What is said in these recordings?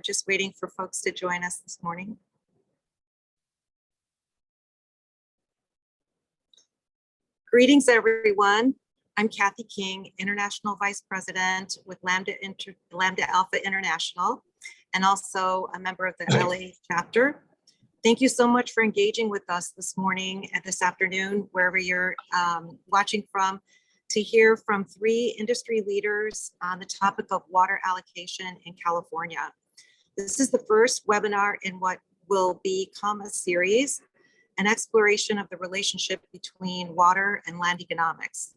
just waiting for folks to join us this morning. Greetings, everyone. I'm Kathy King, International Vice President with Lambda Alpha International, and also a member of the LA chapter. Thank you so much for engaging with us this morning and this afternoon, wherever you're watching from, to hear from 3 industry leaders on the topic of water allocation in California. This is the first webinar in what will become a series, an exploration of the relationship between water and land economics.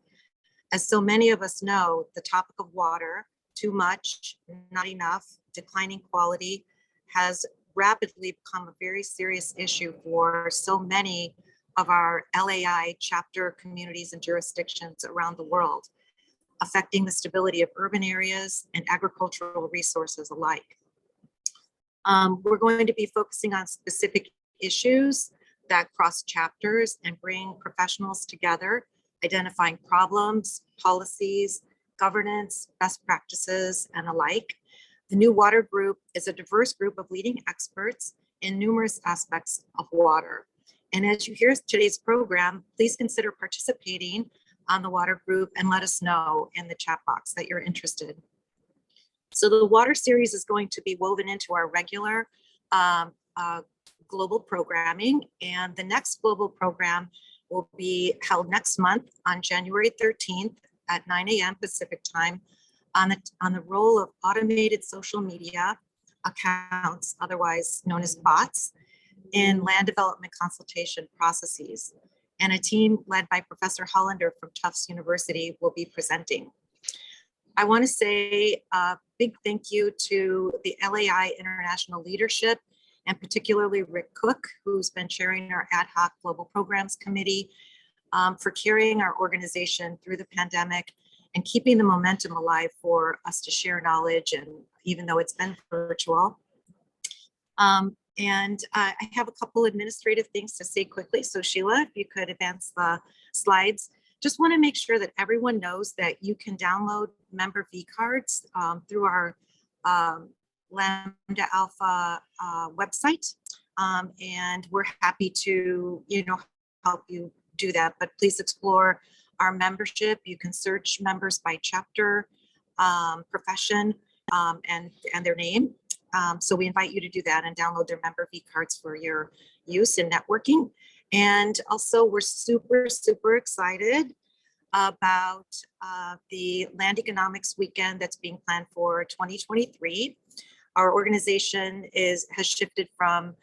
As so many of us know, the topic of water, too much, not enough, declining quality, has rapidly become a very serious issue for so many of our LAI chapter communities and jurisdictions around the world, affecting the stability of urban areas and agricultural resources alike. We're going to be focusing on specific issues that cross chapters and bring professionals together, identifying problems, policies, governance, best practices, and alike. The New Water Group is a diverse group of leading experts in numerous aspects of water. And as you hear today's program, please consider participating on the Water Group and let us know in the chat box that you're interested. So the water series is going to be woven into our regular global programming, and the next global program will be held next month on January 13th at 9 a.m. Pacific time on the role of automated social media accounts, otherwise known as bots, in land development consultation processes. And a team led by Professor Hollander from Tufts University will be presenting. I want to say a big thank you to the LAI International leadership, and particularly Rick Cook, who's been chairing our ad hoc global programs committee, for carrying our organization through the pandemic and keeping the momentum alive for us to share knowledge, and even though it's been virtual. And I have a couple administrative things to say quickly. So Sheila, if you could advance the slides. Just want to make sure that everyone knows that you can download member V cards through our Lambda Alpha website. And we're happy to, help you do that, but please explore our membership. You can search members by chapter, profession, and their name. So we invite you to do that and download their member V cards for your use in networking. And also we're super excited about the Land Economics Weekend that's being planned for 2023. Our organization has shifted from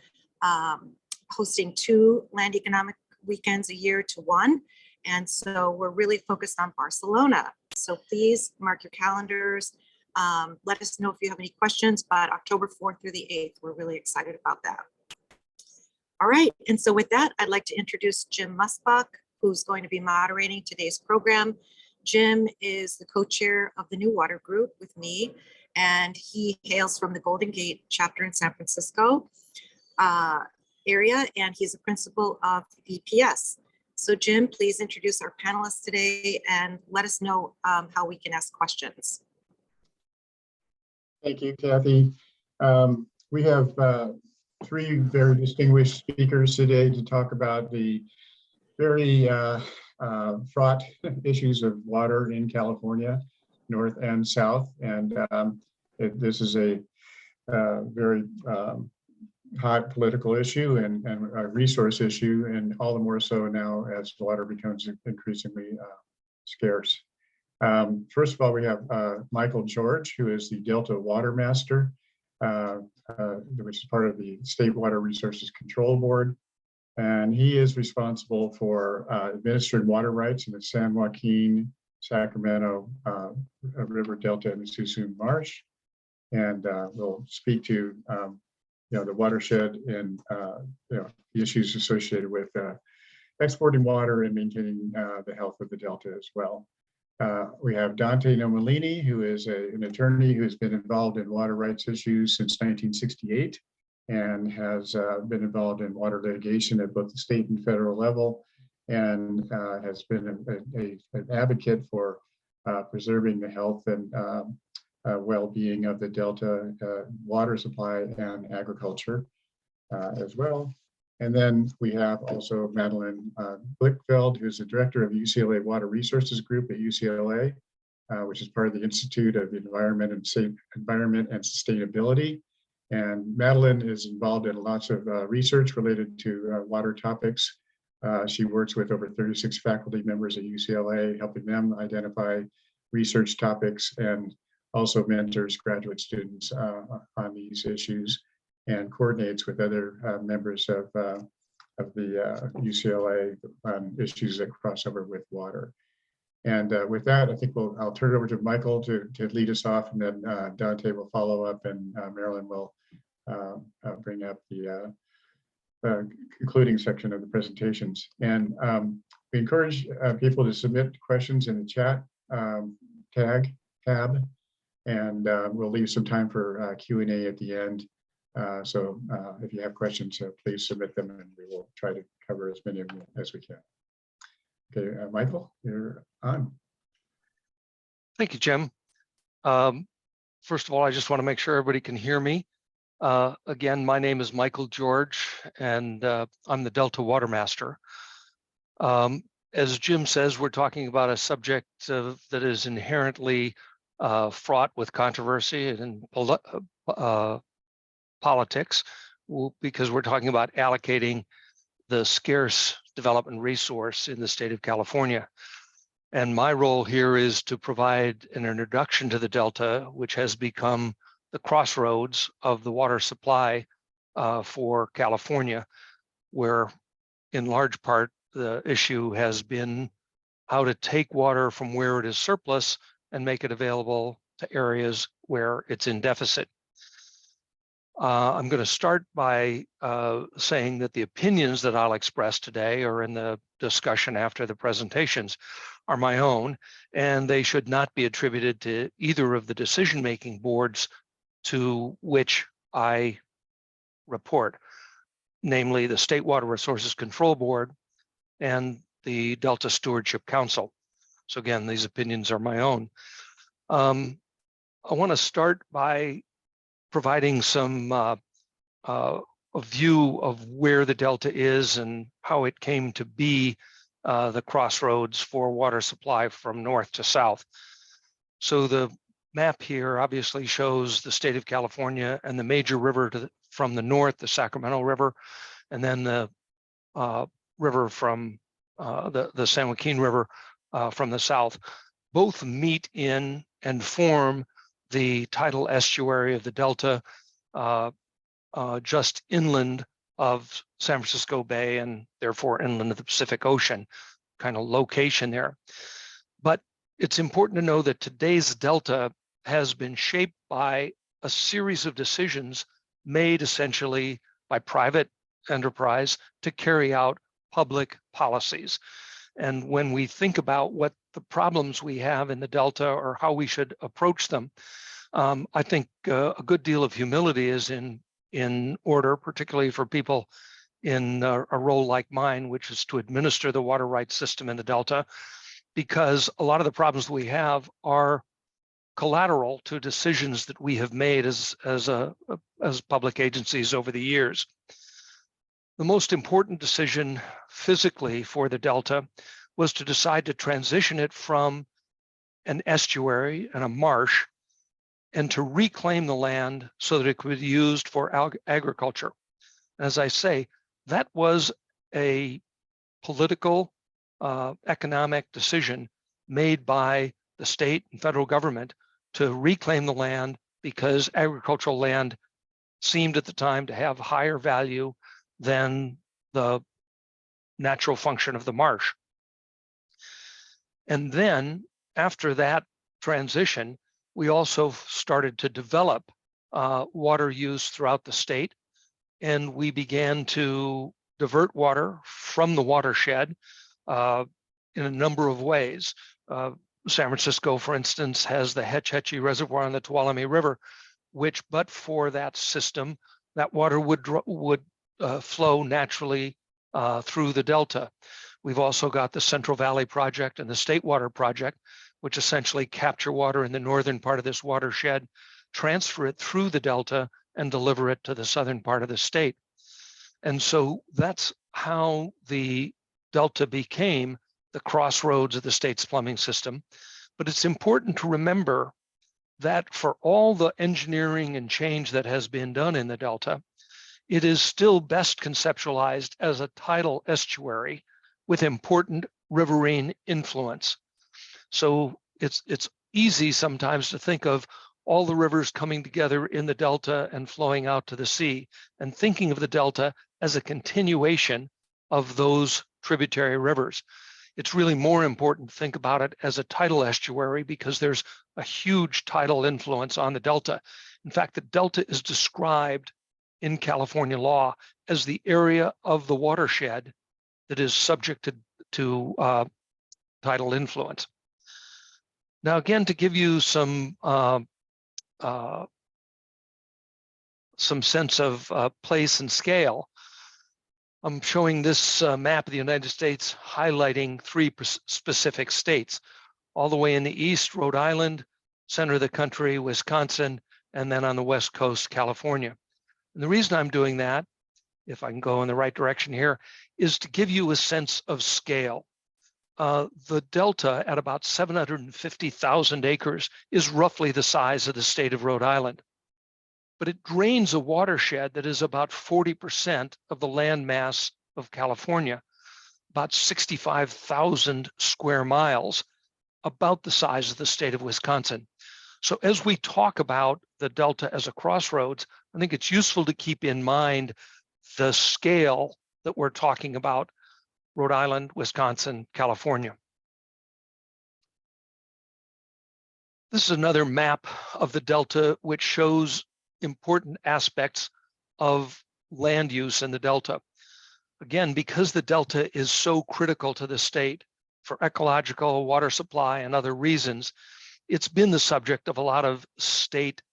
hosting 2 Land Economic Weekends a year to 1. And so we're really focused on Barcelona. So please mark your calendars. Let us know if you have any questions, but October 4th through the 8th, we're really excited about that. All right, and so with that, I'd like to introduce Jim Musbach, who's going to be moderating today's program. Jim is the co-chair of the New Water Group with me, and he hails from the Golden Gate chapter in San Francisco area, and he's a principal of EPS. So Jim, please introduce our panelists today and let us know how we can ask questions. Thank you, Kathy. We have 3 very distinguished speakers today to talk about the very fraught issues of water in California, north and south. And this is a very hot political issue and a resource issue, and all the more so now as water becomes increasingly scarce. First of all, we have Michael George, who is the Delta Water Master, which is part of the State Water Resources Control Board. And he is responsible for administering water rights in the San Joaquin, Sacramento River Delta and the Suisun Marsh. And we'll speak to the watershed and the issues associated with exporting water and maintaining the health of the Delta as well. We have Dante Nomolini, who is an attorney who has been involved in water rights issues since 1968 and has been involved in water litigation at both the state and federal level, and has been an advocate for preserving the health and well-being of the Delta water supply and agriculture as well. And then we have also Madeline Blickfeld, who's the director of UCLA Water Resources Group at UCLA, which is part of the Institute of Environment and Sustainability. And Madeline is involved in lots of research related to water topics. She works with over 36 faculty members at UCLA, helping them identify research topics, and also mentors graduate students on these issues, and coordinates with other members of the UCLA on issues that cross over with water. And with that, I think I'll turn it over to Michael to lead us off, and then Dante will follow up, and Marilyn will bring up the concluding section of the presentations. And we encourage people to submit questions in the chat tab, and we'll leave some time for Q&A at the end. So if you have questions, please submit them, and we will try to cover as many of them as we can. Okay, Michael, you're on. Thank you, Jim. First of all, I just want to make sure everybody can hear me. Again, my name is Michael George, and I'm the Delta Water Master. As Jim says, we're talking about a subject that is inherently fraught with controversy and politics, because we're talking about allocating the scarce development resource in the state of California. And my role here is to provide an introduction to the Delta, which has become the crossroads of the water supply for California, where in large part the issue has been how to take water from where it is surplus and make it available to areas where it's in deficit. I'm going to start by saying that the opinions that I'll express today, or in the discussion after the presentations, are my own, and they should not be attributed to either of the decision-making boards to which I report, namely the State Water Resources Control Board and the Delta Stewardship Council. So again, these opinions are my own. I want to start by providing some a view of where the Delta is and how it came to be the crossroads for water supply from north to south. So the map here obviously shows the state of California and the major river from the north, the Sacramento River, and then the river from the San Joaquin River from the south. Both meet in and form the tidal estuary of the Delta, just inland of San Francisco Bay, and therefore inland of the Pacific Ocean, kind of location there. But it's important to know that today's Delta has been shaped by a series of decisions made essentially by private enterprise to carry out public policies. And when we think about what the problems we have in the Delta or how we should approach them, I think a good deal of humility is in order, particularly for people in a role like mine, which is to administer the water rights system in the Delta, because a lot of the problems we have are collateral to decisions that we have made as public agencies over the years. The most important decision physically for the Delta was to decide to transition it from an estuary and a marsh and to reclaim the land so that it could be used for agriculture. As I say, that was a political, economic decision made by the state and federal government to reclaim the land because agricultural land seemed at the time to have higher value than the natural function of the marsh. And then after that transition, we also started to develop water use throughout the state, and we began to divert water from the watershed in a number of ways. San Francisco, for instance, has the Hetch Hetchy Reservoir on the Tuolumne River, which, but for that system, that water would flow naturally through the Delta. We've also got the Central Valley Project and the State Water Project, which essentially capture water in the northern part of this watershed, transfer it through the delta, and deliver it to the southern part of the state. And so that's how the delta became the crossroads of the state's plumbing system. But it's important to remember that for all the engineering and change that has been done in the delta, it is still best conceptualized as a tidal estuary with important riverine influence. So it's easy sometimes to think of all the rivers coming together in the delta and flowing out to the sea, and thinking of the delta as a continuation of those tributary rivers. It's really more important to think about it as a tidal estuary because there's a huge tidal influence on the delta. In fact, the delta is described in California law as the area of the watershed that is subject to tidal influence. Now, again, to give you some sense of place and scale, I'm showing this map of the United States highlighting three specific states. All the way in the east, Rhode Island, center of the country, Wisconsin, and then on the west coast, California. And the reason I'm doing that, if I can go in the right direction here, is to give you a sense of scale. The delta at about 750,000 acres is roughly the size of the state of Rhode Island. But it drains a watershed that is about 40% of the land mass of California, about 65,000 square miles, about the size of the state of Wisconsin. So as we talk about the delta as a crossroads, I think it's useful to keep in mind the scale that we're talking about: Rhode Island, Wisconsin, California. This is another map of the delta which shows important aspects of land use in the delta. Again, because the delta is so critical to the state for ecological, water supply, and other reasons, it's been the subject of a lot of state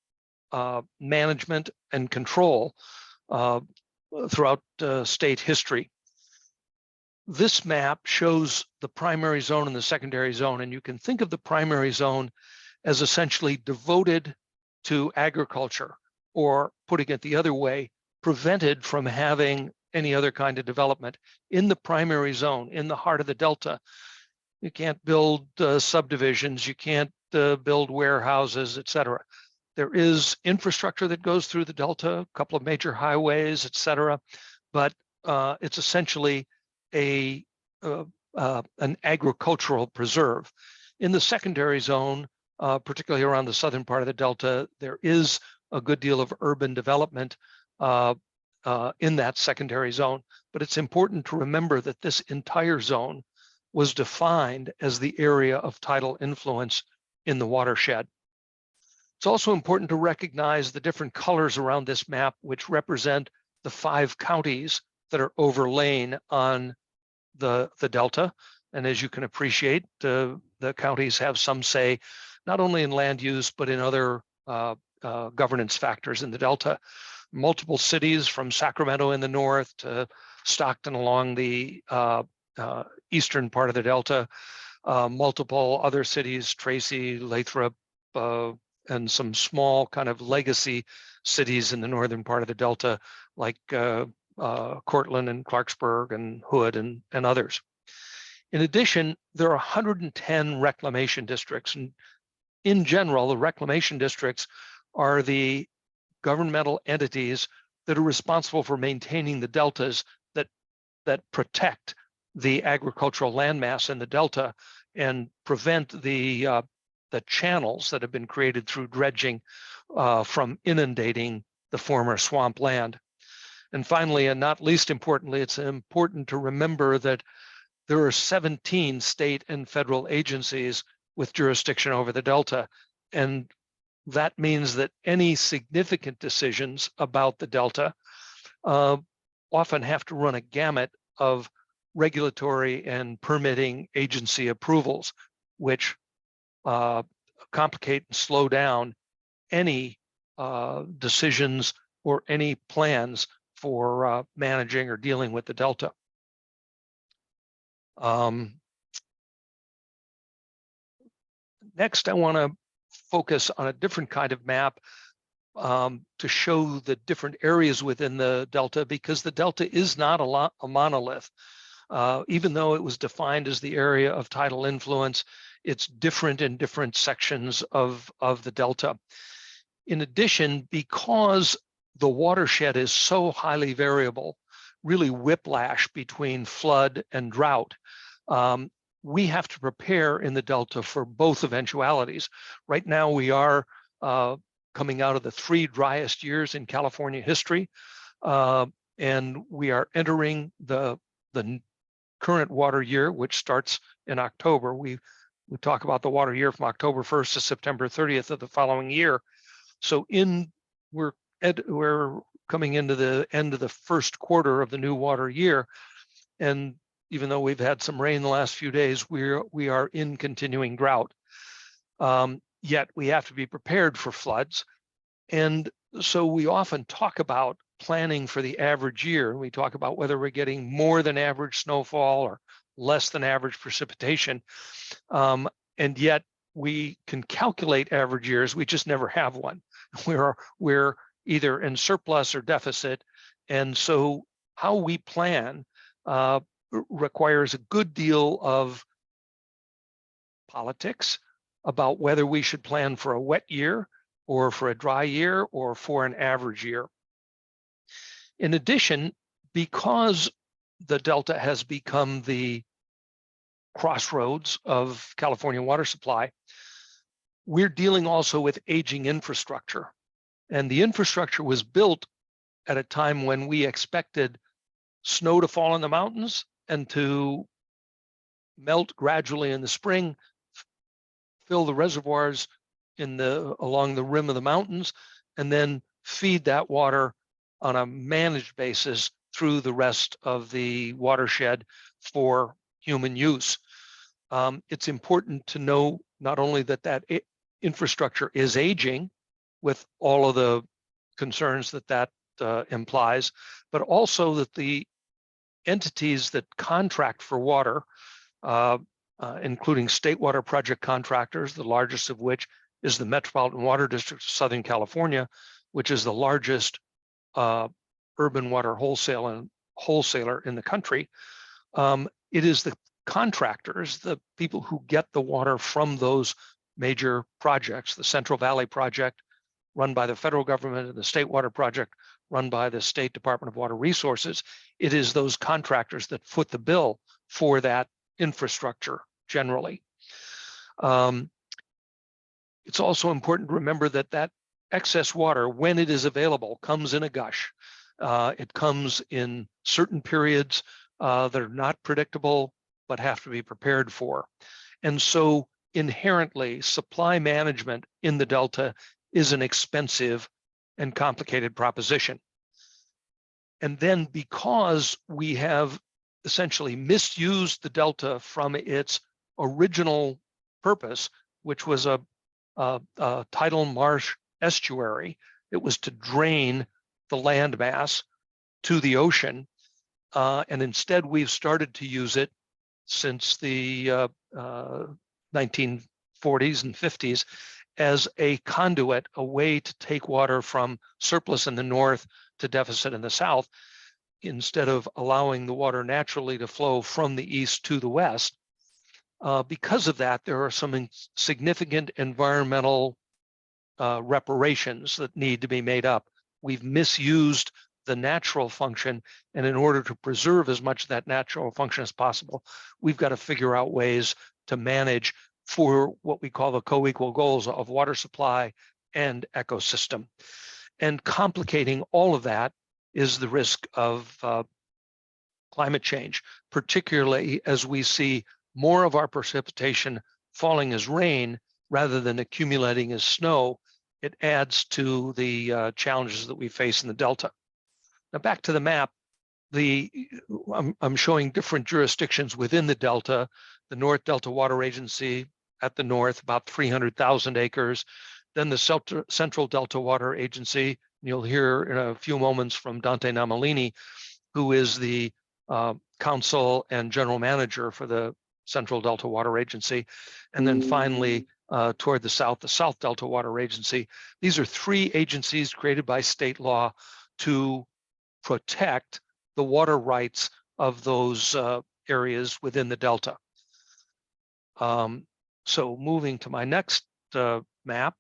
management and control throughout state history. This map shows the primary zone and the secondary zone, and you can think of the primary zone as essentially devoted to agriculture, or putting it the other way, prevented from having any other kind of development. In the primary zone, in the heart of the delta, you can't build subdivisions, you can't build warehouses, etc. There is infrastructure that goes through the delta, a couple of major highways, etc. But it's essentially an agricultural preserve. In the secondary zone, particularly around the southern part of the delta, there is a good deal of urban development in that secondary zone. But it's important to remember that this entire zone was defined as the area of tidal influence in the watershed. It's also important to recognize the different colors around this map, which represent the 5 counties that are overlain on the delta. And as you can appreciate, the counties have some say, not only in land use, but in other governance factors in the delta. Multiple cities from Sacramento in the north to Stockton along the eastern part of the delta, multiple other cities, Tracy, Lathrop, and some small kind of legacy cities in the northern part of the delta, like Cortland and Clarksburg and Hood and others. In addition, there are 110 reclamation districts. And in general, the reclamation districts are the governmental entities that are responsible for maintaining the deltas that protect the agricultural landmass in the delta and prevent the channels that have been created through dredging from inundating the former swamp land. And finally, and not least importantly, it's important to remember that there are 17 state and federal agencies with jurisdiction over the delta. And that means that any significant decisions about the delta often have to run a gamut of regulatory and permitting agency approvals, which complicate and slow down any decisions or any plans for managing or dealing with the delta. Next, I want to focus on a different kind of map to show the different areas within the delta, because the delta is not a monolith. Even though it was defined as the area of tidal influence, it's different in different sections of the delta. In addition, because the watershed is so highly variable, really whiplash between flood and drought, we have to prepare in the delta for both eventualities. Right now, we are coming out of the 3 driest years in California history, and we are entering the current water year, which starts in October. We talk about the water year from October 1st to September 30th of the following year. So we're coming into the end of the first quarter of the new water year, and even though we've had some rain the last few days, we are in continuing drought. Yet we have to be prepared for floods, and so we often talk about planning for the average year. We talk about whether we're getting more than average snowfall or less than average precipitation, and yet we can calculate average years. We just never have one. We're either in surplus or deficit, and so how we plan requires a good deal of politics about whether we should plan for a wet year or for a dry year or for an average year. In addition, because the delta has become the crossroads of California water supply, we're dealing also with aging infrastructure. And the infrastructure was built at a time when we expected snow to fall in the mountains and to melt gradually in the spring, fill the reservoirs along the rim of the mountains, and then feed that water on a managed basis through the rest of the watershed for human use. It's important to know not only that infrastructure is aging with all of the concerns that implies, but also that the entities that contract for water, including state water project contractors, the largest of which is the Metropolitan Water District of Southern California, which is the largest urban water wholesaler in the country. It is the contractors, the people who get the water from those major projects, the Central Valley Project run by the federal government and the State Water Project run by the State Department of Water Resources. It is those contractors that foot the bill for that infrastructure generally. It's also important to remember that excess water, when it is available, comes in a gush. It comes in certain periods that are not predictable, but have to be prepared for. And so inherently, supply management in the Delta is an expensive and complicated proposition. And then because we have essentially misused the Delta from its original purpose, which was a tidal marsh estuary, it was to drain the land mass to the ocean. And instead, we've started to use it since the 1940s and 50s as a conduit, a way to take water from surplus in the north to deficit in the south, instead of allowing the water naturally to flow from the east to the west. Because of that, there are some significant environmental reparations that need to be made up. We've misused the natural function, and in order to preserve as much of that natural function as possible, we've got to figure out ways to manage for what we call the co-equal goals of water supply and ecosystem. And complicating all of that is the risk of climate change, particularly as we see more of our precipitation falling as rain rather than accumulating as snow. It adds to the challenges that we face in the Delta. Now back to the map, I'm showing different jurisdictions within the Delta. The North Delta Water Agency at the north, about 300,000 acres. Then the Central Delta Water Agency, you'll hear in a few moments from Dante Namalini, who is the council and general manager for the Central Delta Water Agency. And then finally, toward the South Delta Water Agency. These are 3 agencies created by state law to protect the water rights of those areas within the Delta. So moving to my next map,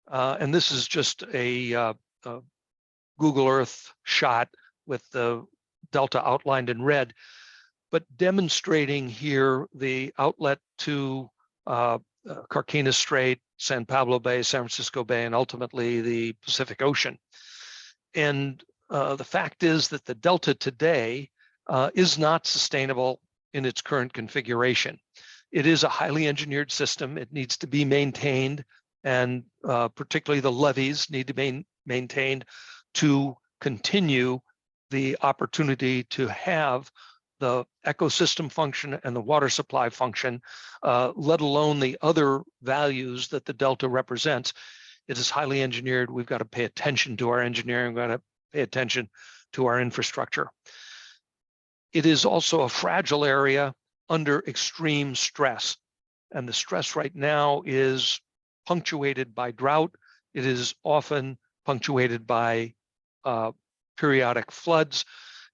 and this is just a Google Earth shot with the Delta outlined in red, but demonstrating here the outlet to Carquinez Strait, San Pablo Bay, San Francisco Bay, and ultimately the Pacific Ocean. And the fact is that the Delta today is not sustainable in its current configuration. It is a highly engineered system. It needs to be maintained, and particularly the levees need to be maintained to continue the opportunity to have the ecosystem function and the water supply function, let alone the other values that the Delta represents. It is highly engineered. We've got to pay attention to our engineering. We've got to pay attention to our infrastructure. It is also a fragile area under extreme stress. And the stress right now is punctuated by drought. It is often punctuated by periodic floods,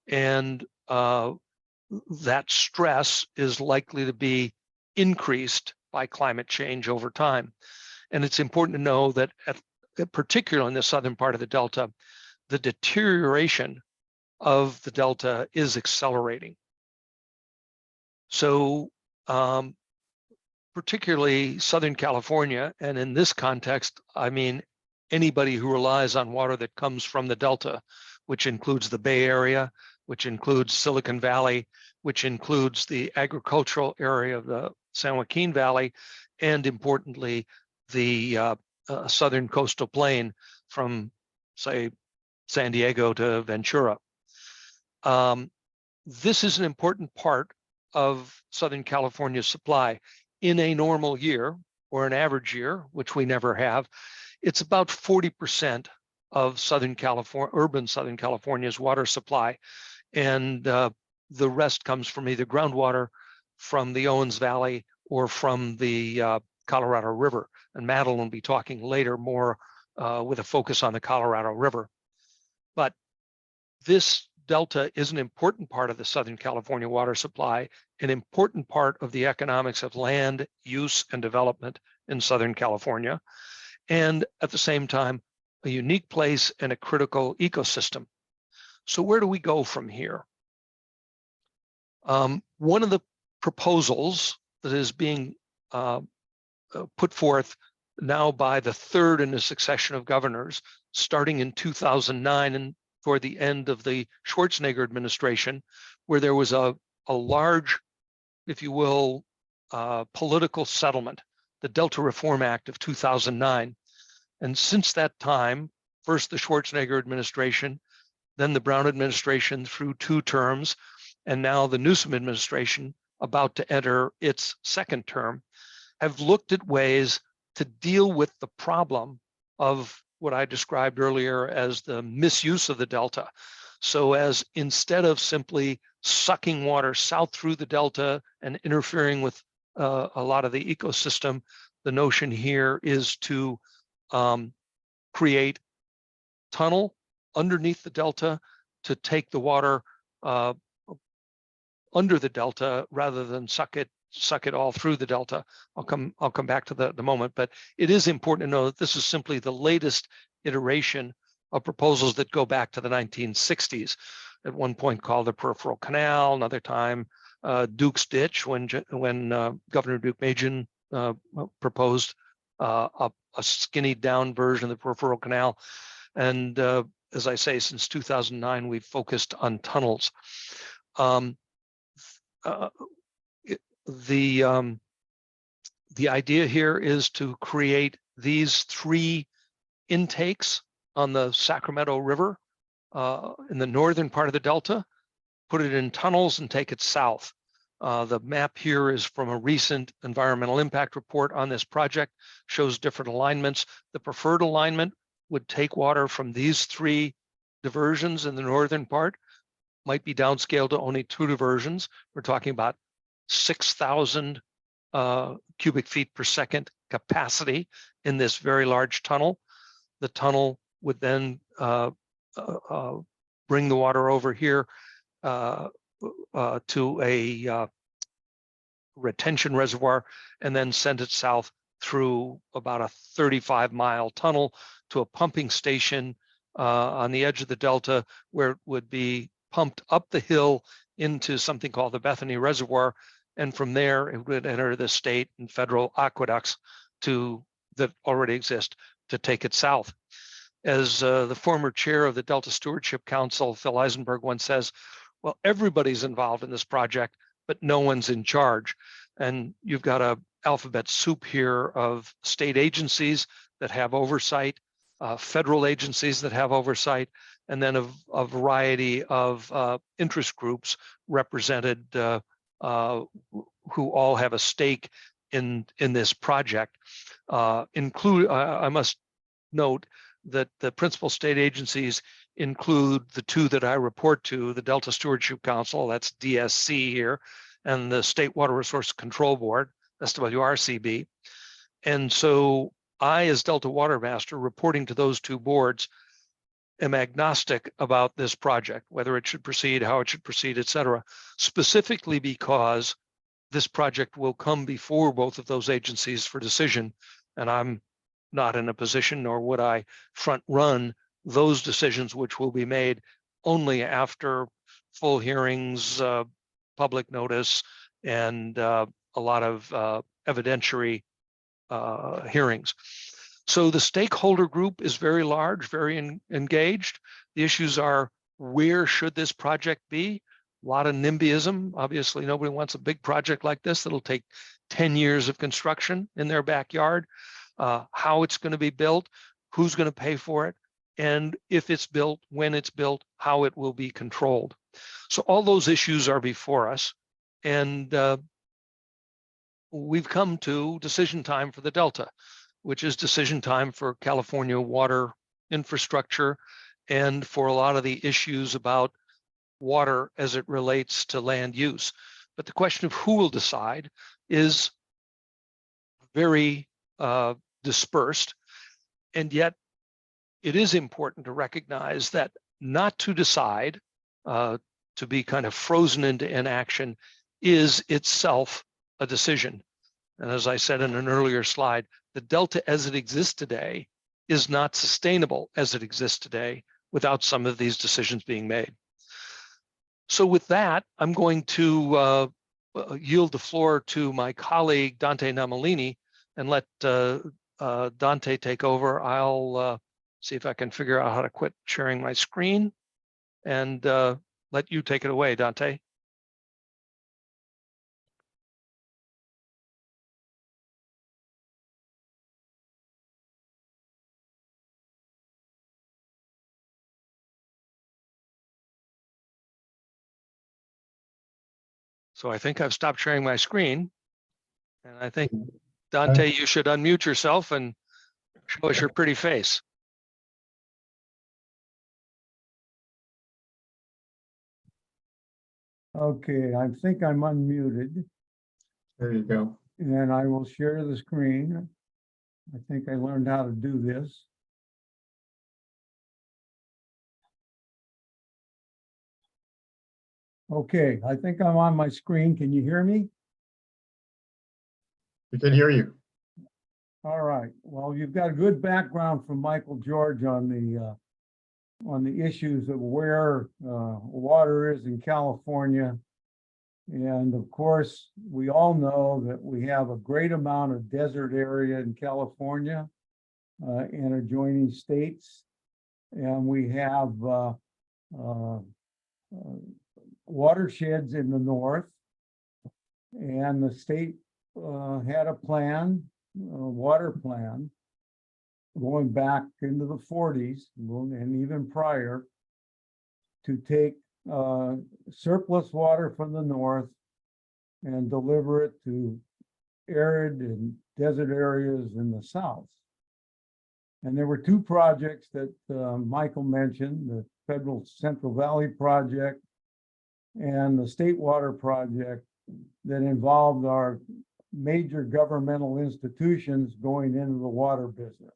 and that stress is likely to be increased by climate change over time. And it's important to know that, particularly in the southern part of the Delta, the deterioration of the Delta is accelerating. So particularly Southern California, and in this context, I mean anybody who relies on water that comes from the Delta, which includes the Bay Area, which includes Silicon Valley, which includes the agricultural area of the San Joaquin Valley, and importantly, the southern coastal plain from, say, San Diego to Ventura. This is an important part of Southern California's supply. In a normal year, or an average year, which we never have, it's about 40% of Southern California, urban Southern California's water supply. And the rest comes from either groundwater from the Owens Valley or from the Colorado River. And Madeline will be talking later more with a focus on the Colorado River. But this Delta is an important part of the Southern California water supply, an important part of the economics of land use and development in Southern California, and at the same time, a unique place and a critical ecosystem. So where do we go from here? One of the proposals that is being put forth now by the third in a succession of governors, starting in 2009 and toward the end of the Schwarzenegger administration, where there was a large, if you will, political settlement, the Delta Reform Act of 2009. And since that time, first the Schwarzenegger administration, then the Brown administration through 2 terms, and now the Newsom administration, about to enter its 2nd term, have looked at ways to deal with the problem of what I described earlier as the misuse of the Delta. So as instead of simply sucking water south through the Delta and interfering with a lot of the ecosystem, the notion here is to create tunnel underneath the Delta to take the water under the Delta rather than suck it all through the Delta. I'll come back to that in a moment, but it is important to know that this is simply the latest iteration of proposals that go back to the 1960s. At one point called the Peripheral Canal, another time Duke's Ditch, when Governor Duke Majan proposed a skinny down version of the Peripheral Canal. And as I say, since 2009, we've focused on tunnels. The idea here is to create these 3 intakes on the Sacramento River in the northern part of the Delta, put it in tunnels and take it south. The map here is from a recent environmental impact report on this project, shows different alignments. The preferred alignment would take water from these 3 diversions in the northern part, might be downscaled to only 2 diversions. We're talking about 6,000 cubic feet per second capacity in this very large tunnel. The tunnel would then bring the water over here to a retention reservoir and then send it south through about a 35-mile tunnel to a pumping station on the edge of the delta, where it would be pumped up the hill into something called the Bethany Reservoir. And from there, it would enter the state and federal aqueducts that already exist to take it south. As the former chair of the Delta Stewardship Council, Phil Eisenberg, once says, well, everybody's involved in this project, but no one's in charge. And you've got a alphabet soup here of state agencies that have oversight, federal agencies that have oversight, and then a variety of interest groups represented who all have a stake in this project. I must note that the principal state agencies include the two that I report to, the Delta Stewardship Council, that's DSC here, and the State Water Resource Control Board, SWRCB. And so I, as Delta Water Master, reporting to those two boards, am agnostic about this project, whether it should proceed, how it should proceed, et cetera, specifically because this project will come before both of those agencies for decision. And I'm not in a position, nor would I front run those decisions, which will be made only after full hearings, public notice, and a lot of evidentiary hearings. So the stakeholder group is very large, very engaged. The issues are, where should this project be? A lot of NIMBYism. Obviously, nobody wants a big project like this that'll take 10 years of construction in their backyard. How it's going to be built, who's going to pay for it, and if it's built, when it's built, how it will be controlled. So all those issues are before us, and we've come to decision time for the Delta, which is decision time for California water infrastructure and for a lot of the issues about water as it relates to land use. But the question of who will decide is very dispersed, and yet it is important to recognize that not to decide, to be kind of frozen into inaction, is itself a decision. And as I said in an earlier slide, the Delta as it exists today is not sustainable as it exists today without some of these decisions being made. So with that, I'm going to yield the floor to my colleague, Dante Namalini, and let Dante take over. I'll see if I can figure out how to quit sharing my screen and let you take it away, Dante. So I think I've stopped sharing my screen, and I think, Dante, you should unmute yourself and show us your pretty face. Okay, I think I'm unmuted, There you go. and I will share the screen. I think I learned how to do this. Okay, I think I'm on my screen. Can you hear me? We can hear you. All right. Well, you've got a good background from Michael George on the issues of where water is in California. And of course, we all know that we have a great amount of desert area in California and adjoining states. And we have watersheds in the north. And the state had a plan, a water plan, going back into the 40s and even prior, to take surplus water from the north and deliver it to arid and desert areas in the south. And there were two projects that Michael mentioned, the federal Central Valley project and the state water project, that involved our major governmental institutions going into the water business.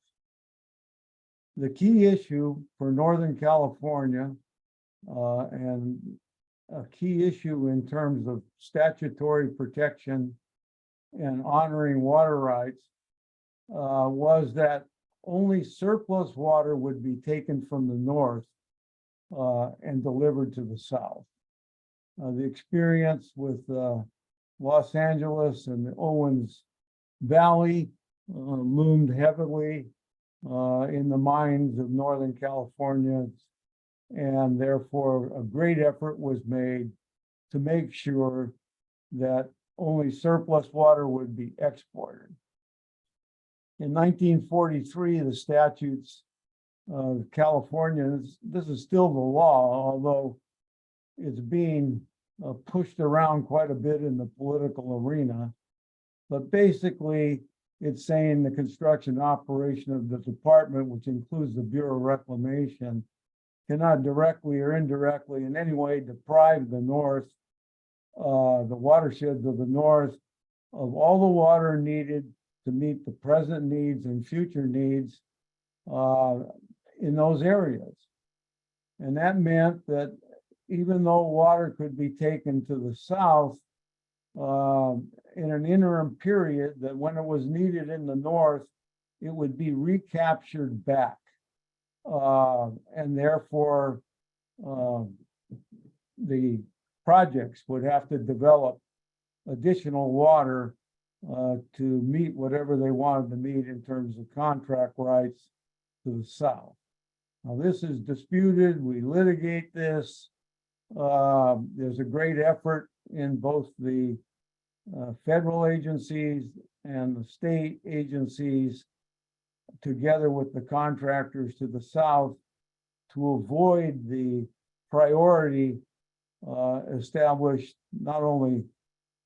The key issue for Northern California, and a key issue in terms of statutory protection and honoring water rights, was that only surplus water would be taken from the north and delivered to the south. The experience with Los Angeles and the Owens Valley loomed heavily in the minds of Northern Californians, and therefore a great effort was made to make sure that only surplus water would be exported. In 1943, the statutes of California, this is still the law, although it's being pushed around quite a bit in the political arena. But basically, it's saying the construction operation of the department, which includes the Bureau of Reclamation, cannot directly or indirectly in any way deprive the North, the watersheds of the North, of all the water needed to meet the present needs and future needs in those areas. And that meant that even though water could be taken to the south in an interim period, that when it was needed in the north, it would be recaptured back. And therefore, the projects would have to develop additional water to meet whatever they wanted to meet in terms of contract rights to the south. Now, this is disputed. We litigate this. There's a great effort in both the federal agencies and the state agencies, together with the contractors to the south, to avoid the priority established not only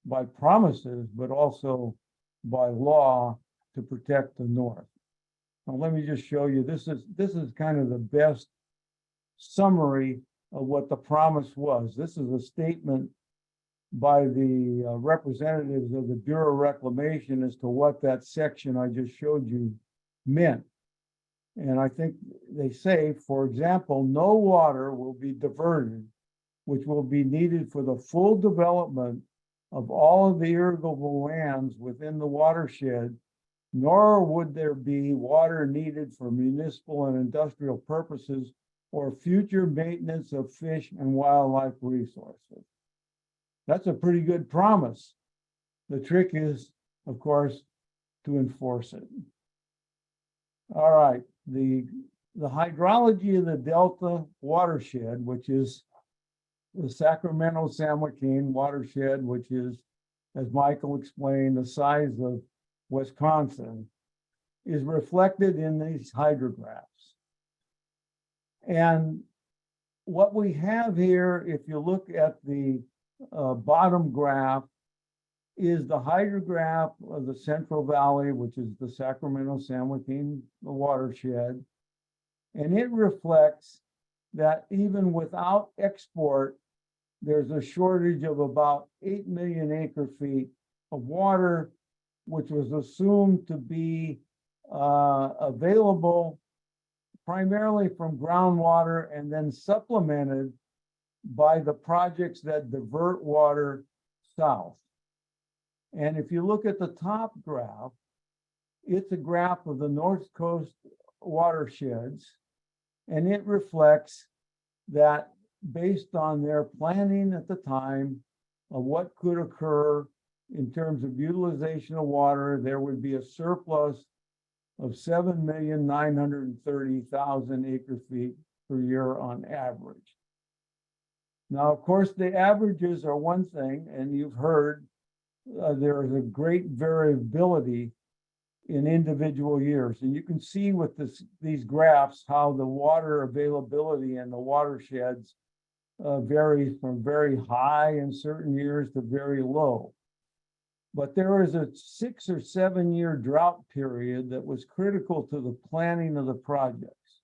by promises, but also by law to protect the North. Now, let me just show you, this is kind of the best summary of what the promise was. This is a statement by the representatives of the Bureau of Reclamation as to what that section I just showed you meant. And I think they say, for example, no water will be diverted, which will be needed for the full development of all of the irrigable lands within the watershed, nor would there be water needed for municipal and industrial purposes or future maintenance of fish and wildlife resources. That's a pretty good promise. The trick is, of course, to enforce it. All right, the hydrology of the Delta watershed, which is the Sacramento-San Joaquin watershed, which is, as Michael explained, the size of Wisconsin, is reflected in these hydrographs. And what we have here, if you look at the bottom graph, is the hydrograph of the Central Valley, which is the Sacramento-San Joaquin watershed. And it reflects that even without export, there's a shortage of about 8 million acre feet of water, which was assumed to be available primarily from groundwater and then supplemented by the projects that divert water south. And if you look at the top graph, it's a graph of the North Coast watersheds, and it reflects that based on their planning at the time of what could occur in terms of utilization of water, there would be a surplus of 7,930,000 acre feet per year on average. Now, of course, the averages are one thing, and you've heard there is a great variability in individual years. And you can see with these graphs how the water availability in the watersheds varies from very high in certain years to very low. But there is a 6 or 7 year drought period that was critical to the planning of the projects.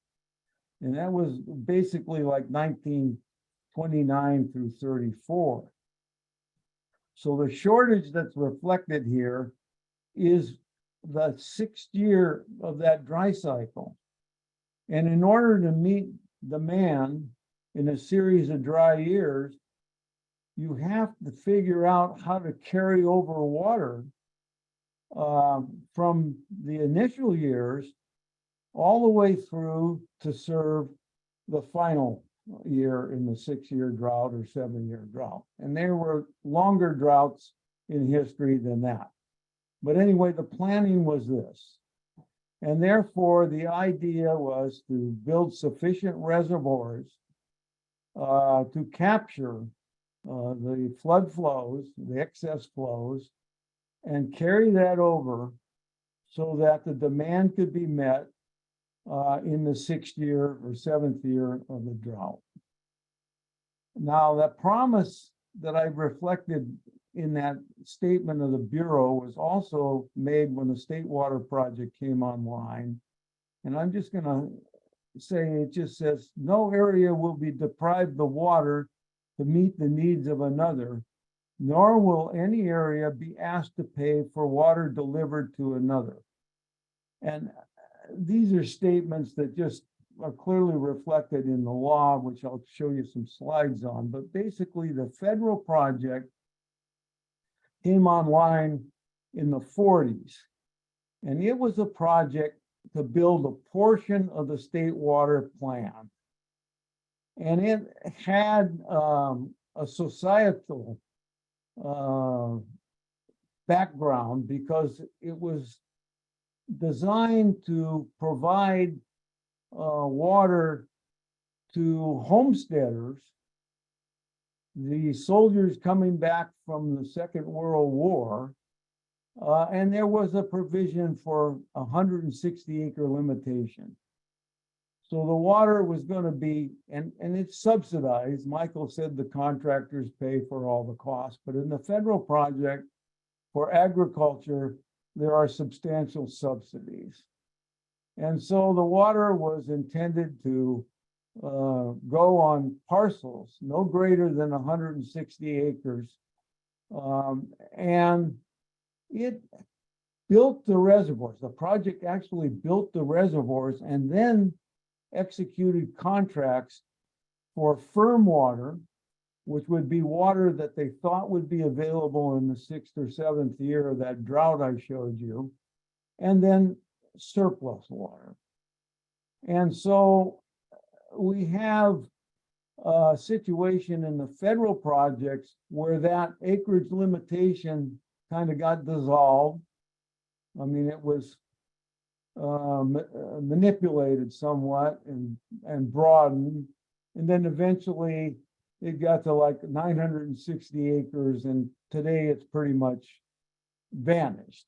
And that was basically like 1929 through 34. So the shortage that's reflected here is the 6th year of that dry cycle. And in order to meet demand in a series of dry years, you have to figure out how to carry over water from the initial years all the way through to serve the final year in the 6-year drought or 7-year drought. And there were longer droughts in history than that. But anyway, the planning was this. And therefore, the idea was to build sufficient reservoirs to capture the flood flows, the excess flows, and carry that over so that the demand could be met in the 6th year or 7th year of the drought. Now, that promise that I reflected in that statement of the Bureau was also made when the State Water Project came online. And I'm just going to say, it just says, no area will be deprived of water to meet the needs of another, nor will any area be asked to pay for water delivered to another. And these are statements that just are clearly reflected in the law, which I'll show you some slides on. But basically, the federal project came online in the 40s. And it was a project to build a portion of the state water plan. And it had a societal background because it was designed to provide water to homesteaders, the soldiers coming back from the Second World War, and there was a provision for 160-acre limitation. So the water was going to be, and it's subsidized. Michael said the contractors pay for all the costs, but in the federal project for agriculture, there are substantial subsidies. And so the water was intended to go on parcels no greater than 160 acres. And it built the reservoirs. The project actually built the reservoirs and then executed contracts for firm water, which would be water that they thought would be available in the 6th or 7th year of that drought I showed you, and then surplus water. And so we have a situation in the federal projects where that acreage limitation kind of got dissolved. I mean, it was manipulated somewhat and broadened. And then eventually it got to like 960 acres, and today it's pretty much vanished.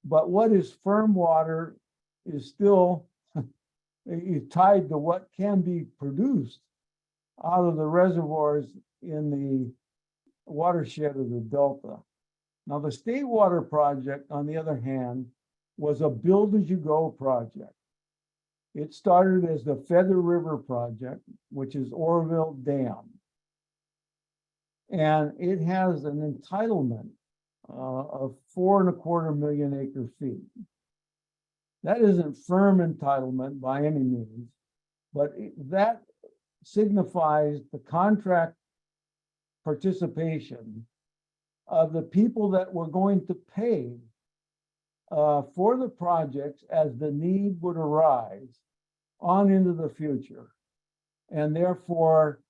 But what is firm water is still tied to what can be produced out of the reservoirs in the watershed of the Delta. Now, the State Water Project, on the other hand, was a build-as-you-go project. It started as the Feather River Project, which is Oroville Dam. And it has an entitlement of 4.25 million acre feet. That isn't firm entitlement by any means, but that signifies the contract participation of the people that were going to pay for the projects as the need would arise on into the future. And therefore,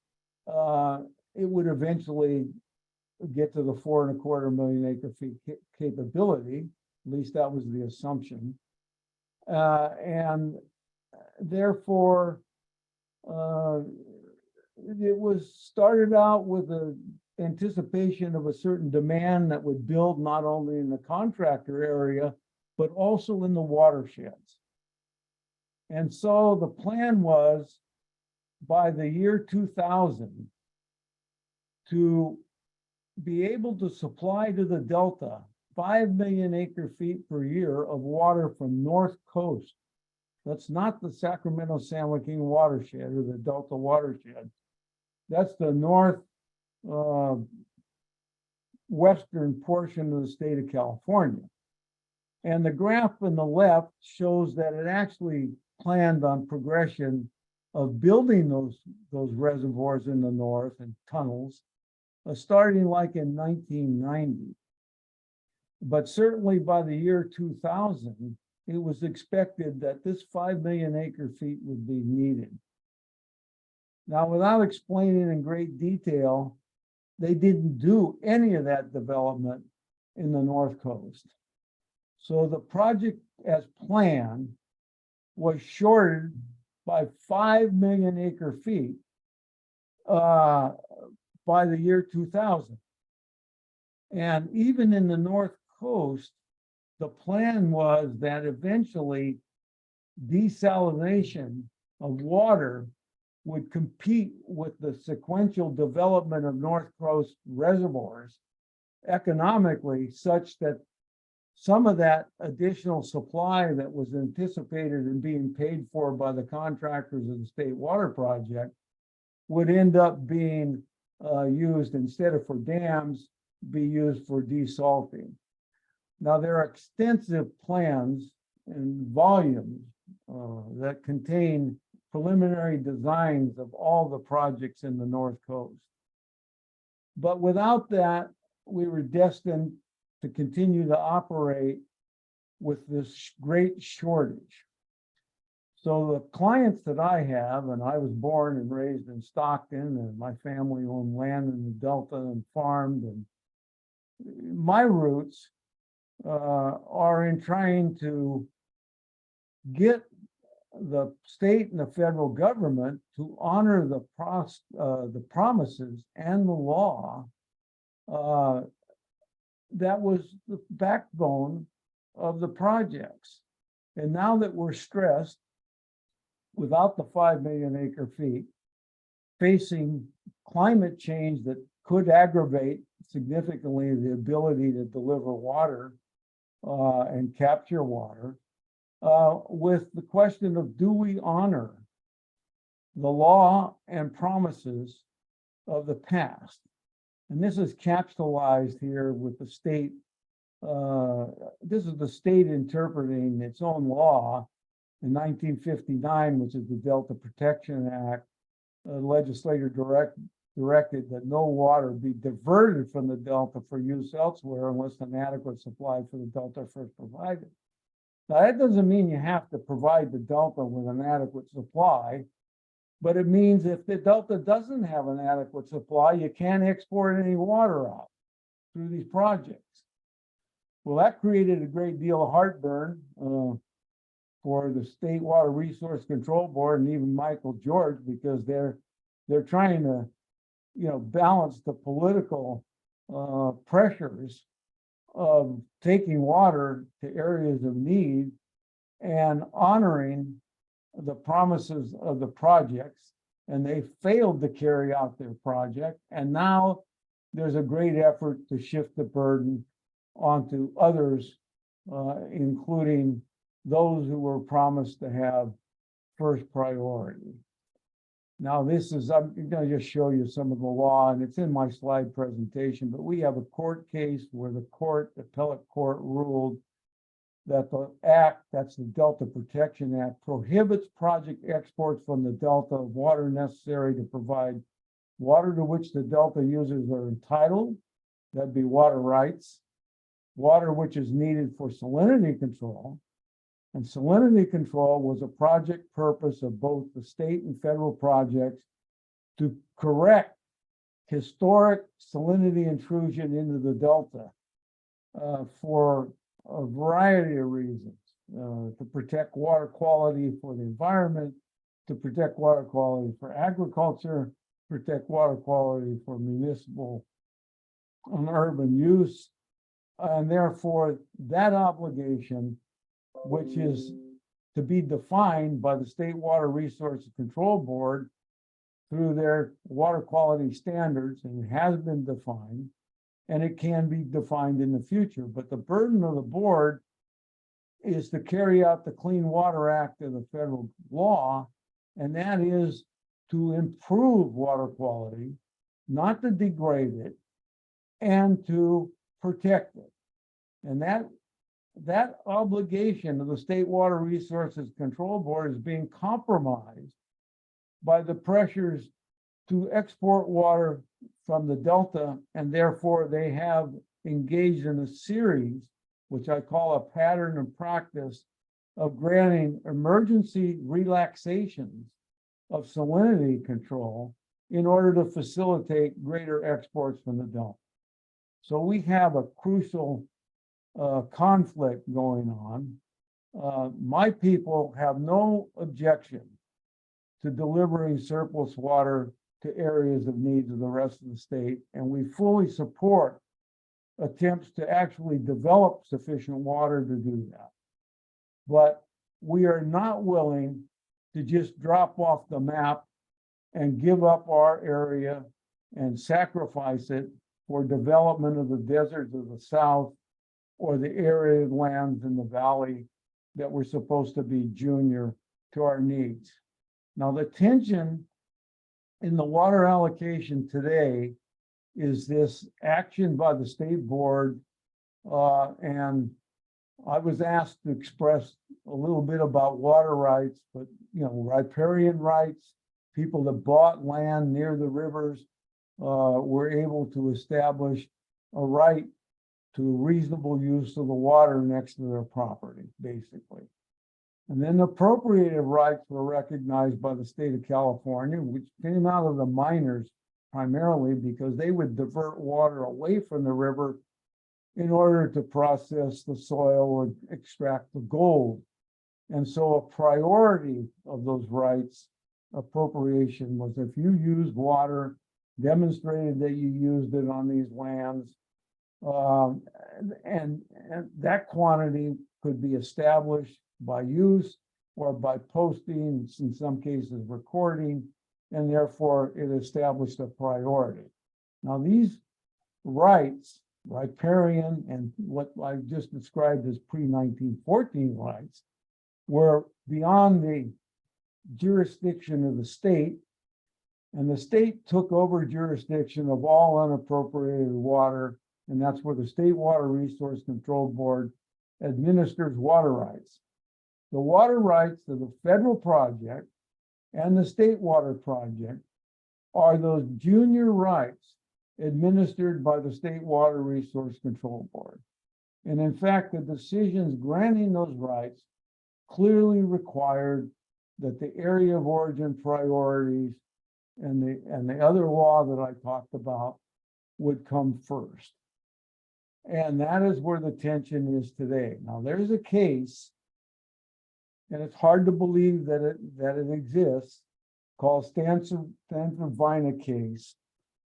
it would eventually get to the 4.25 million acre feet capability. At least that was the assumption. And therefore, it was started out with the anticipation of a certain demand that would build not only in the contractor area, but also in the watersheds. And so the plan was by the year 2000 to be able to supply to the Delta 5 million acre feet per year of water from North Coast. That's not the Sacramento-San Joaquin watershed or the Delta watershed. That's the North western portion of the state of California. And the graph on the left shows that it actually planned on progression of building those reservoirs in the north and tunnels, starting like in 1990. But certainly by the year 2000, it was expected that this 5 million acre feet would be needed. Now, without explaining in great detail, they didn't do any of that development in the North Coast. So the project as planned was shorted by 5 million acre feet by the year 2000. And even in the North Coast, the plan was that eventually desalination of water would compete with the sequential development of North Coast reservoirs economically, such that some of that additional supply that was anticipated and being paid for by the contractors of the State Water Project would end up being used, instead of for dams, be used for desalting. Now, there are extensive plans and volumes that contain preliminary designs of all the projects in the North Coast. But without that, we were destined to continue to operate with this great shortage. So the clients that I have, and I was born and raised in Stockton, and my family owned land in the Delta and farmed, and my roots are in trying to get the state and the federal government to honor the promises and the law that was the backbone of the projects. And now that we're stressed, without the 5 million acre feet, facing climate change that could aggravate significantly the ability to deliver water and capture water, with the question of, do we honor the law and promises of the past? And this is capitalized here with the state. This is the state interpreting its own law in 1959, which is the Delta Protection Act. The legislator directed that no water be diverted from the Delta for use elsewhere unless an adequate supply for the Delta first provided. Now, that doesn't mean you have to provide the Delta with an adequate supply, but it means if the Delta doesn't have an adequate supply, you can't export any water out through these projects. Well, that created a great deal of heartburn for the State Water Resource Control Board and even Michael George, because they're trying to, balance the political pressures of taking water to areas of need and honoring the promises of the projects. And they failed to carry out their project. And now there's a great effort to shift the burden onto others, including those who were promised to have first priority. Now, I'm going to just show you some of the law, and it's in my slide presentation, but we have a court case where the appellate court ruled that the act, that's the Delta Protection Act, prohibits project exports from the Delta of water necessary to provide water to which the Delta users are entitled, that'd be water rights, water which is needed for salinity control. And salinity control was a project purpose of both the state and federal projects to correct historic salinity intrusion into the Delta for a variety of reasons, to protect water quality for the environment, to protect water quality for agriculture, protect water quality for municipal and urban use. And therefore, that obligation, which is to be defined by the State Water Resources Control Board through their water quality standards, and it has been defined, and it can be defined in the future. But the burden of the board is to carry out the Clean Water Act of the federal law, and that is to improve water quality, not to degrade it, and to protect it. And that obligation of the State Water Resources Control Board is being compromised by the pressures to export water from the Delta, and therefore they have engaged in a series, which I call a pattern and practice, of granting emergency relaxations of salinity control in order to facilitate greater exports from the Delta. So we have a crucial conflict going on. My people have no objection to delivering surplus water to areas of need of the rest of the state, and we fully support attempts to actually develop sufficient water to do that. But we are not willing to just drop off the map and give up our area and sacrifice it for development of the deserts of the South or the arid lands in the valley that were supposed to be junior to our needs. Now, the tension in the water allocation today is this action by the state board, and I was asked to express a little bit about water rights, but riparian rights, people that bought land near the rivers were able to establish a right to reasonable use of the water next to their property, basically. And then appropriative rights were recognized by the state of California, which came out of the miners primarily because they would divert water away from the river in order to process the soil or extract the gold. And so a priority of those rights appropriation was if you used water, demonstrated that you used it on these lands, and that quantity could be established by use or by posting, in some cases recording, and therefore it established a priority. Now these rights, riparian and what I just described as pre-1914 rights, were beyond the jurisdiction of the state, and the state took over jurisdiction of all unappropriated water, and that's where the State Water Resource Control Board administers water rights. The water rights of the federal project and the state water project are those junior rights administered by the State Water Resource Control Board. And in fact, the decisions granting those rights clearly required that the area of origin priorities and the other law that I talked about would come first. And that is where the tension is today. Now, there's a case, and it's hard to believe that it exists, called Stanford-Vina case,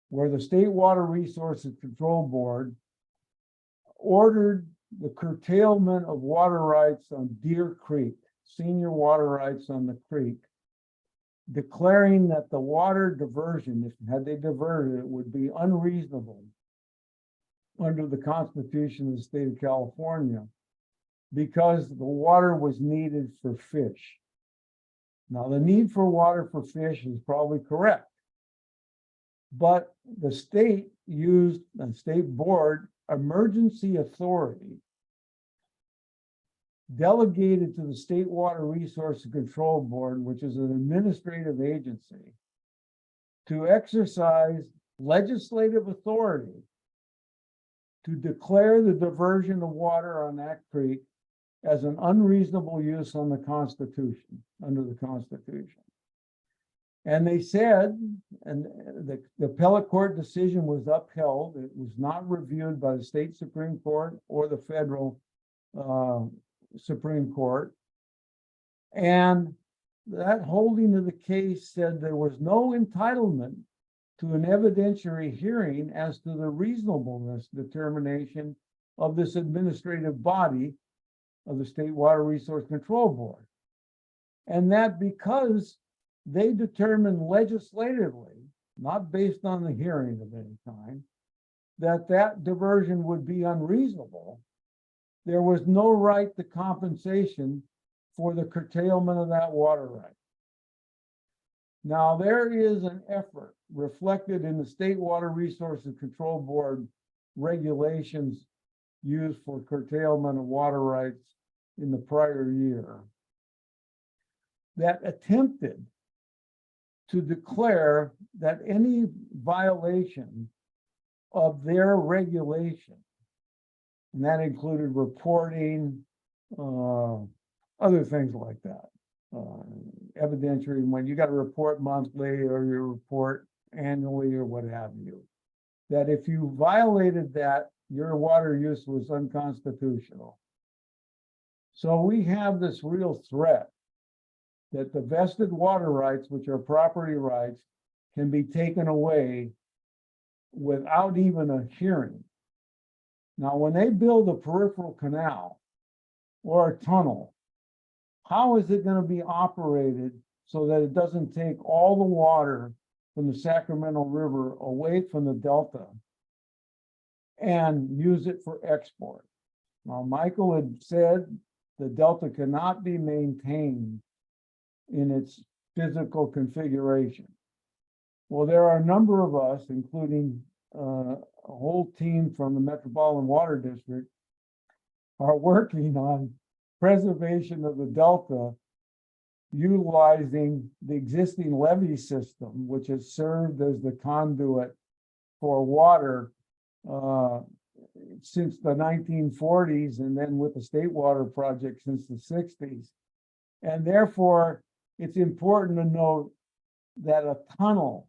where the State Water Resources Control Board ordered the curtailment of water rights on Deer Creek, senior water rights on the creek, declaring that the water diversion, had they diverted it, would be unreasonable under the Constitution of the state of California because the water was needed for fish. Now, the need for water for fish is probably correct, but the state used, the state board, emergency authority delegated to the State Water Resources Control Board, which is an administrative agency, to exercise legislative authority to declare the diversion of water on that creek as an unreasonable use on the Constitution, under the Constitution. And they said, and the appellate court decision was upheld. It was not reviewed by the state Supreme Court or the federal Supreme Court. And that holding of the case said there was no entitlement to an evidentiary hearing as to the reasonableness determination of this administrative body of the State Water Resource Control Board. And that because they determined legislatively, not based on the hearing of any kind, that diversion would be unreasonable, there was no right to compensation for the curtailment of that water right. Now, there is an effort reflected in the State Water Resources Control Board regulations used for curtailment of water rights in the prior year that attempted to declare that any violation of their regulation, and that included reporting, other things like that, evidentiary, when you got to report monthly or you report annually or what have you, that if you violated that, your water use was unconstitutional. So we have this real threat that the vested water rights, which are property rights, can be taken away without even a hearing. Now, when they build a peripheral canal or a tunnel, how is it going to be operated so that it doesn't take all the water from the Sacramento River away from the Delta and use it for export? Now, Michael had said the Delta cannot be maintained in its physical configuration. Well, there are a number of us, including a whole team from the Metropolitan Water District, are working on preservation of the Delta, utilizing the existing levee system, which has served as the conduit for water since the 1940s, and then with the State Water Project since the 60s. And therefore, it's important to note that a tunnel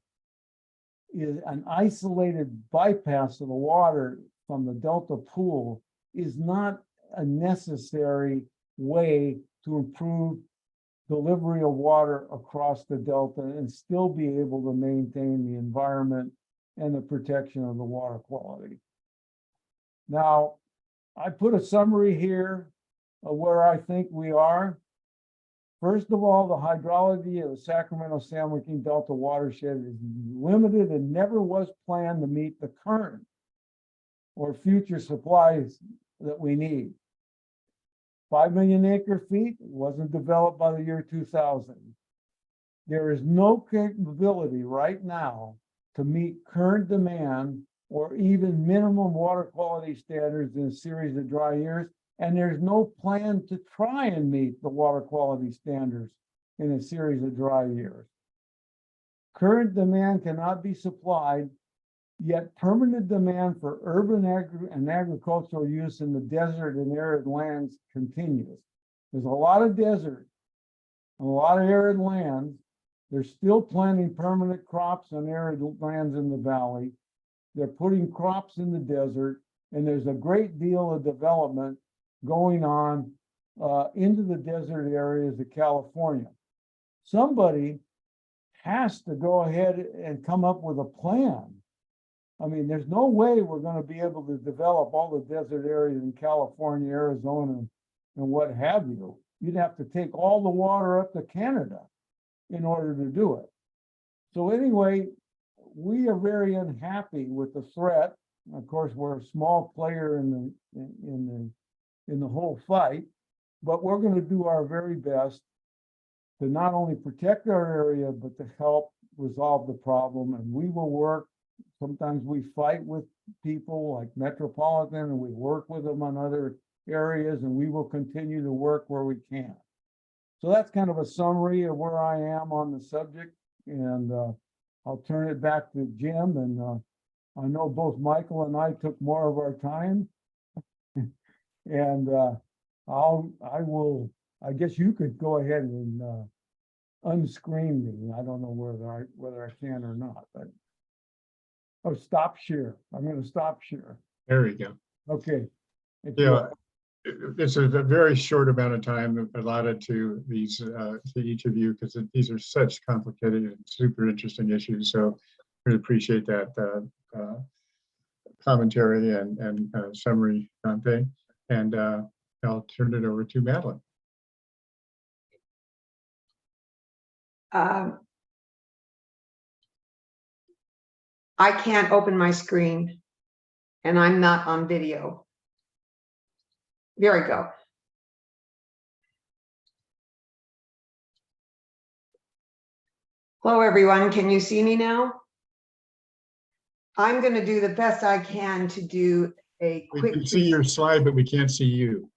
is an isolated bypass of the water from the Delta pool is not a necessary way to improve delivery of water across the Delta and still be able to maintain the environment and the protection of the water quality. Now, I put a summary here of where I think we are. First of all, the hydrology of the Sacramento-San Joaquin Delta watershed is limited and never was planned to meet the current or future supplies that we need. 5 million acre feet wasn't developed by the year 2000. There is no capability right now to meet current demand or even minimum water quality standards in a series of dry years. And there's no plan to try and meet the water quality standards in a series of dry years. Current demand cannot be supplied, yet permanent demand for urban and agricultural use in the desert and arid lands continues. There's a lot of desert and a lot of arid lands. They're still planting permanent crops on arid lands in the valley. They're putting crops in the desert, and there's a great deal of development going on into the desert areas of California. Somebody has to go ahead and come up with a plan. I mean, there's no way we're going to be able to develop all the desert areas in California, Arizona, and what have you. You'd have to take all the water up to Canada in order to do it. So anyway, we are very unhappy with the threat. Of course, we're a small player in the whole fight, but we're going to do our very best to not only protect our area, but to help resolve the problem. And we will work. Sometimes we fight with people like Metropolitan, and we work with them on other areas, and we will continue to work where we can. So that's kind of a summary of where I am on the subject, and I'll turn it back to Jim. And I know both Michael and I took more of our time, and I guess you could go ahead and unscreen me. I don't know whether I can or not, but oh, stop share. I'm going to stop share. There we go. Okay. Yeah, it's a very short amount of time allotted to these to each of you, because these are such complicated and super interesting issues. So really appreciate that commentary and summary, Dante. And I'll turn it over to Madeline. I can't open my screen, and I'm not on video. There we go. Hello, everyone. Can you see me now? I'm going to do the best I can to do a We quick. can see your slide, but we can't see you.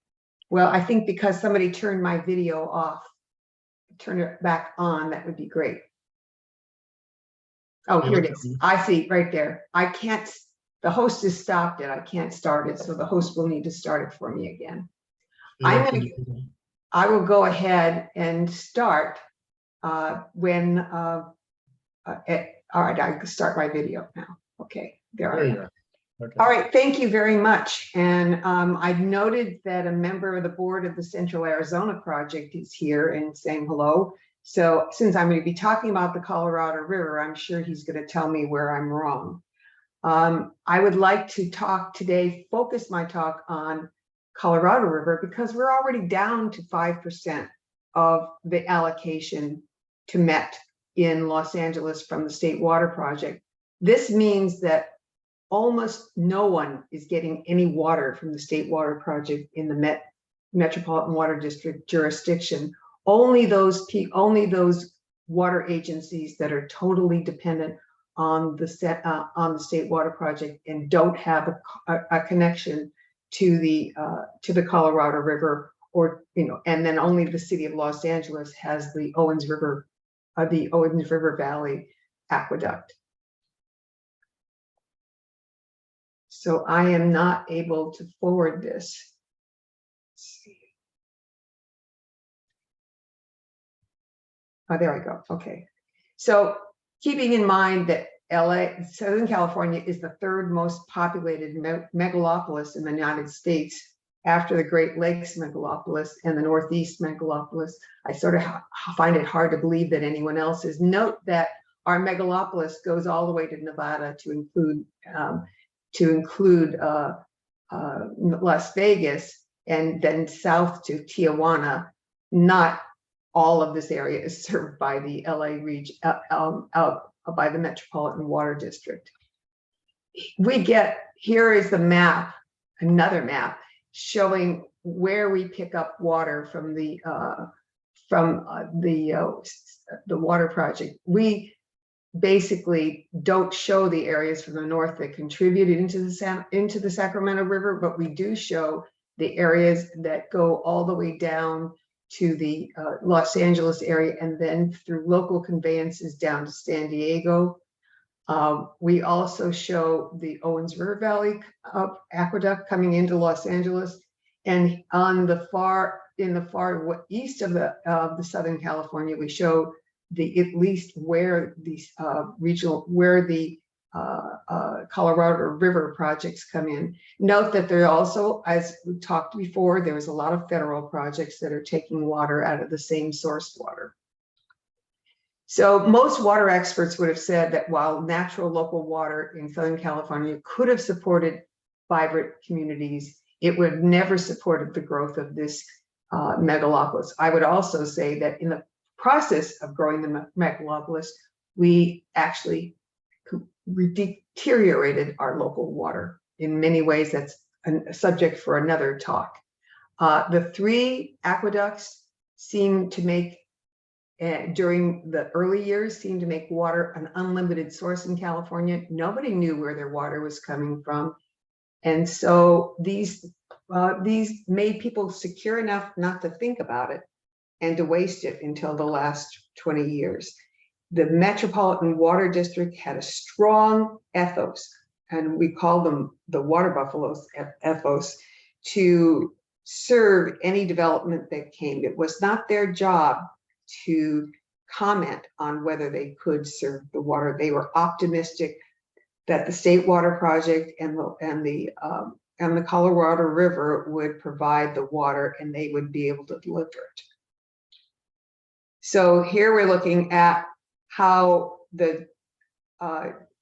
Well, I think because somebody turned my video off, turn it back on, that would be great. Oh, Yeah, here it look at is. me. I see right there. I can't, the host has stopped it. I can't start it, so the host will need to start it for me again. Yeah, I will go ahead and start when, all right, I can start my video now. Okay, there I there am. you are. Okay. All right, thank you very much. And I've noted that a member of the board of the Central Arizona Project is here and saying hello. So since I'm going to be talking about the Colorado River, I'm sure he's going to tell me where I'm wrong. I would like to talk today, focus my talk on Colorado River, because we're already down to 5% of the allocation to Met in Los Angeles from the State Water Project. This means that almost no one is getting any water from the State Water Project in the Metropolitan Water District jurisdiction. Only those water agencies that are totally dependent on the State Water Project and don't have a connection to the Colorado River, or and then only the city of Los Angeles has the Owens River Valley Aqueduct. So I am not able to forward this. Let's see. Oh, there I go. Okay. So keeping in mind that Southern California is the third most populated megalopolis in the United States after the Great Lakes megalopolis and the Northeast megalopolis, I sort of find it hard to believe that anyone else is. Note that our megalopolis goes all the way to Nevada to include Las Vegas, and then south to Tijuana. Not all of this area is served by the LA region, by the Metropolitan Water District. Here is the map, another map showing where we pick up water from the water project. We basically don't show the areas from the north that contributed into the Sacramento River, but we do show the areas that go all the way down to the Los Angeles area, and then through local conveyances down to San Diego. We also show the Owens River Valley Aqueduct coming into Los Angeles, and on the far east of the Southern California, we show at least where these Colorado River projects come in. Note that there also, as we talked before, there was a lot of federal projects that are taking water out of the same source water. So most water experts would have said that while natural local water in Southern California could have supported vibrant communities, it would have never supported the growth of this megalopolis. I would also say that in the process of growing the megalopolis, we actually deteriorated our local water in many ways. That's a subject for another talk. The three aqueducts seem to make, during the early years, seemed to make water an unlimited source in California. Nobody knew where their water was coming from. And so these made people secure enough not to think about it and to waste it until the last 20 years. The Metropolitan Water District had a strong ethos, and we call them the water buffaloes ethos, to serve any development that came. It was not their job to comment on whether they could serve the water. They were optimistic that the State Water Project and the Colorado River would provide the water, and they would be able to deliver it. So here we're looking at how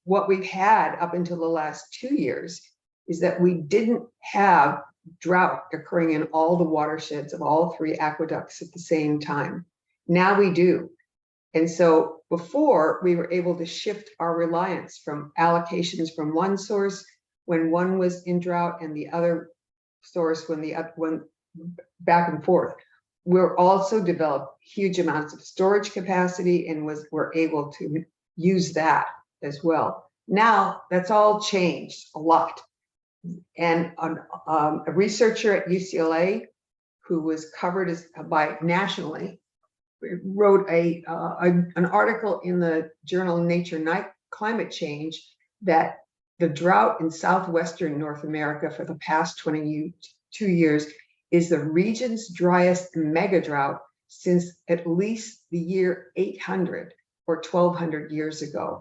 what we've had up until the last 2 years is that we didn't have drought occurring in all the watersheds of all three aqueducts at the same time. Now we do. And so before, we were able to shift our reliance from allocations from one source when one was in drought and the other source when back and forth. We're also developed huge amounts of storage capacity and were able to use that as well. Now, that's all changed a lot. And a researcher at UCLA who was covered by nationally wrote an article in the journal Nature Climate Change that the drought in southwestern North America for the past 22 years is the region's driest mega drought since at least the year 800 or 1200 years ago.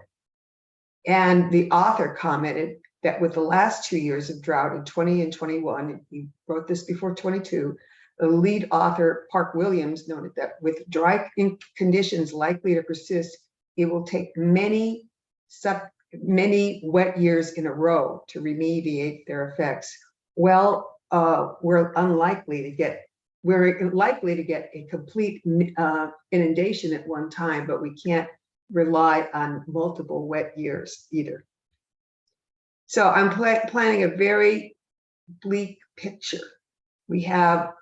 And the author commented that with the last 2 years of drought in 20 and 21, he wrote this before 22, the lead author, Park Williams, noted that with dry conditions likely to persist, it will take many wet years in a row to remediate their effects. Well, we're likely to get a complete inundation at one time, but we can't rely on multiple wet years either. So I'm planning a very bleak picture. We have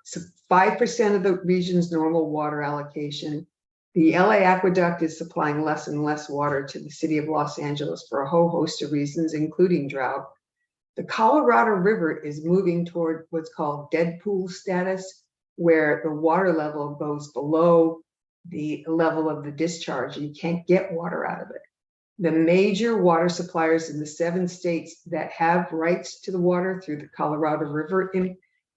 5% of the region's normal water allocation. The LA Aqueduct is supplying less and less water to the city of Los Angeles for a whole host of reasons, including drought. The Colorado River is moving toward what's called dead pool status, where the water level goes below the level of the discharge and you can't get water out of it. The major water suppliers in the 7 states that have rights to the water through the Colorado River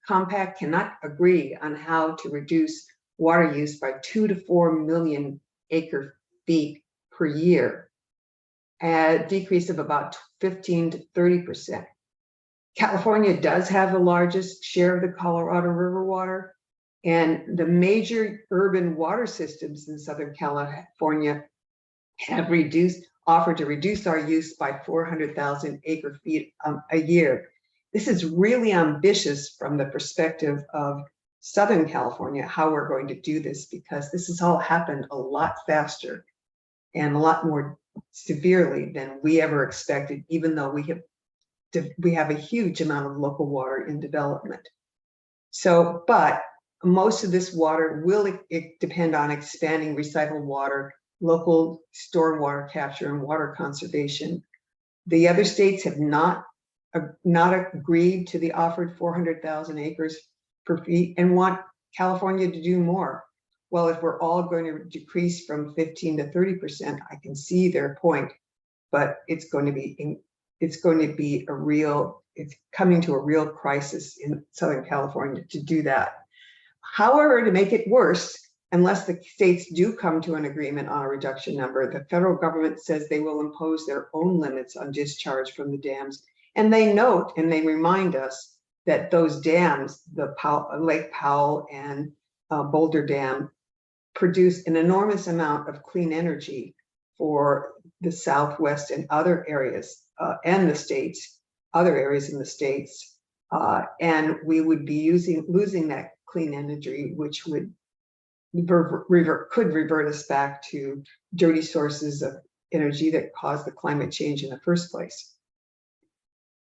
Compact cannot agree on how to reduce water use by 2 to 4 million acre feet per year, a decrease of about 15 to 30%. California does have the largest share of the Colorado River water, and the major urban water systems in Southern California have offered to reduce our use by 400,000 acre feet a year. This is really ambitious from the perspective of Southern California, how we're going to do this, because this has all happened a lot faster and a lot more severely than we ever expected, even though we have a huge amount of local water in development. So, but most of this water will depend on expanding recycled water, local stormwater capture, and water conservation. The other states have not agreed to the offered 400,000 acres per feet and want California to do more. Well, if we're all going to decrease from 15 to 30%, I can see their point, but it's coming to a real crisis in Southern California to do that. However, to make it worse, unless the states do come to an agreement on a reduction number, the federal government says they will impose their own limits on discharge from the dams. And they note and they remind us that those dams, the Lake Powell and Boulder Dam, produce an enormous amount of clean energy for the Southwest and other areas and the states, other areas in the states. And we would be losing that clean energy, which would could revert us back to dirty sources of energy that caused the climate change in the first place.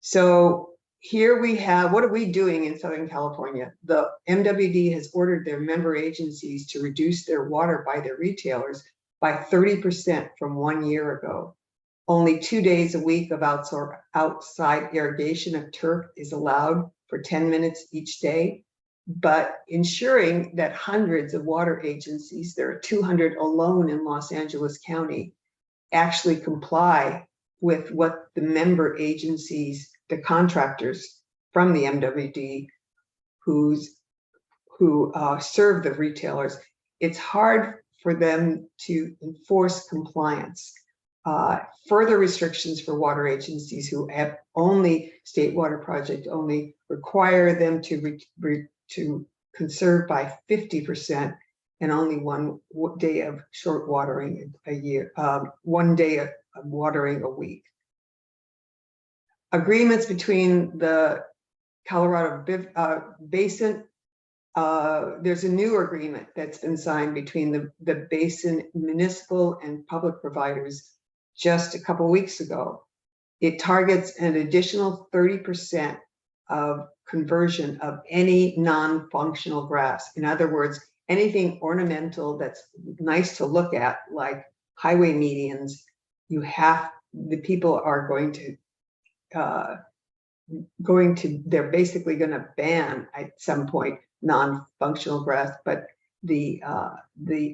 So here we have, what are we doing in Southern California? The MWD has ordered their member agencies to reduce their water by their retailers by 30% from 1 year ago. Only 2 days a week of outside irrigation of turf is allowed for 10 minutes each day, but ensuring that hundreds of water agencies, there are 200 alone in Los Angeles County, actually comply with what the member agencies, the contractors from the MWD who serve the retailers, it's hard for them to enforce compliance. Further restrictions for water agencies who have only state water project only require them to conserve by 50% and only 1 day of short watering a year, 1 day of watering a week. Agreements between the Colorado Basin, there's a new agreement that's been signed between the Basin municipal and public providers just a couple weeks ago. It targets an additional 30% of conversion of any non-functional grass. In other words, anything ornamental that's nice to look at, like highway medians, you have the people are they're basically going to ban at some point non-functional grass, but the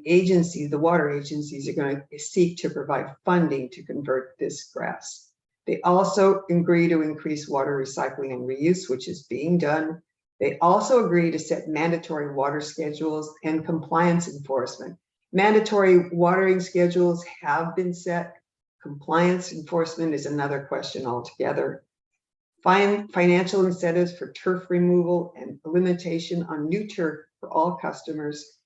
agencies, the water agencies, are going to seek to provide funding to convert this grass. They also agree to increase water recycling and reuse, which is being done. They also agree to set mandatory water schedules and compliance enforcement. Mandatory watering schedules have been set. Compliance enforcement is another question altogether. Financial incentives for turf removal and limitation on new turf for all customers.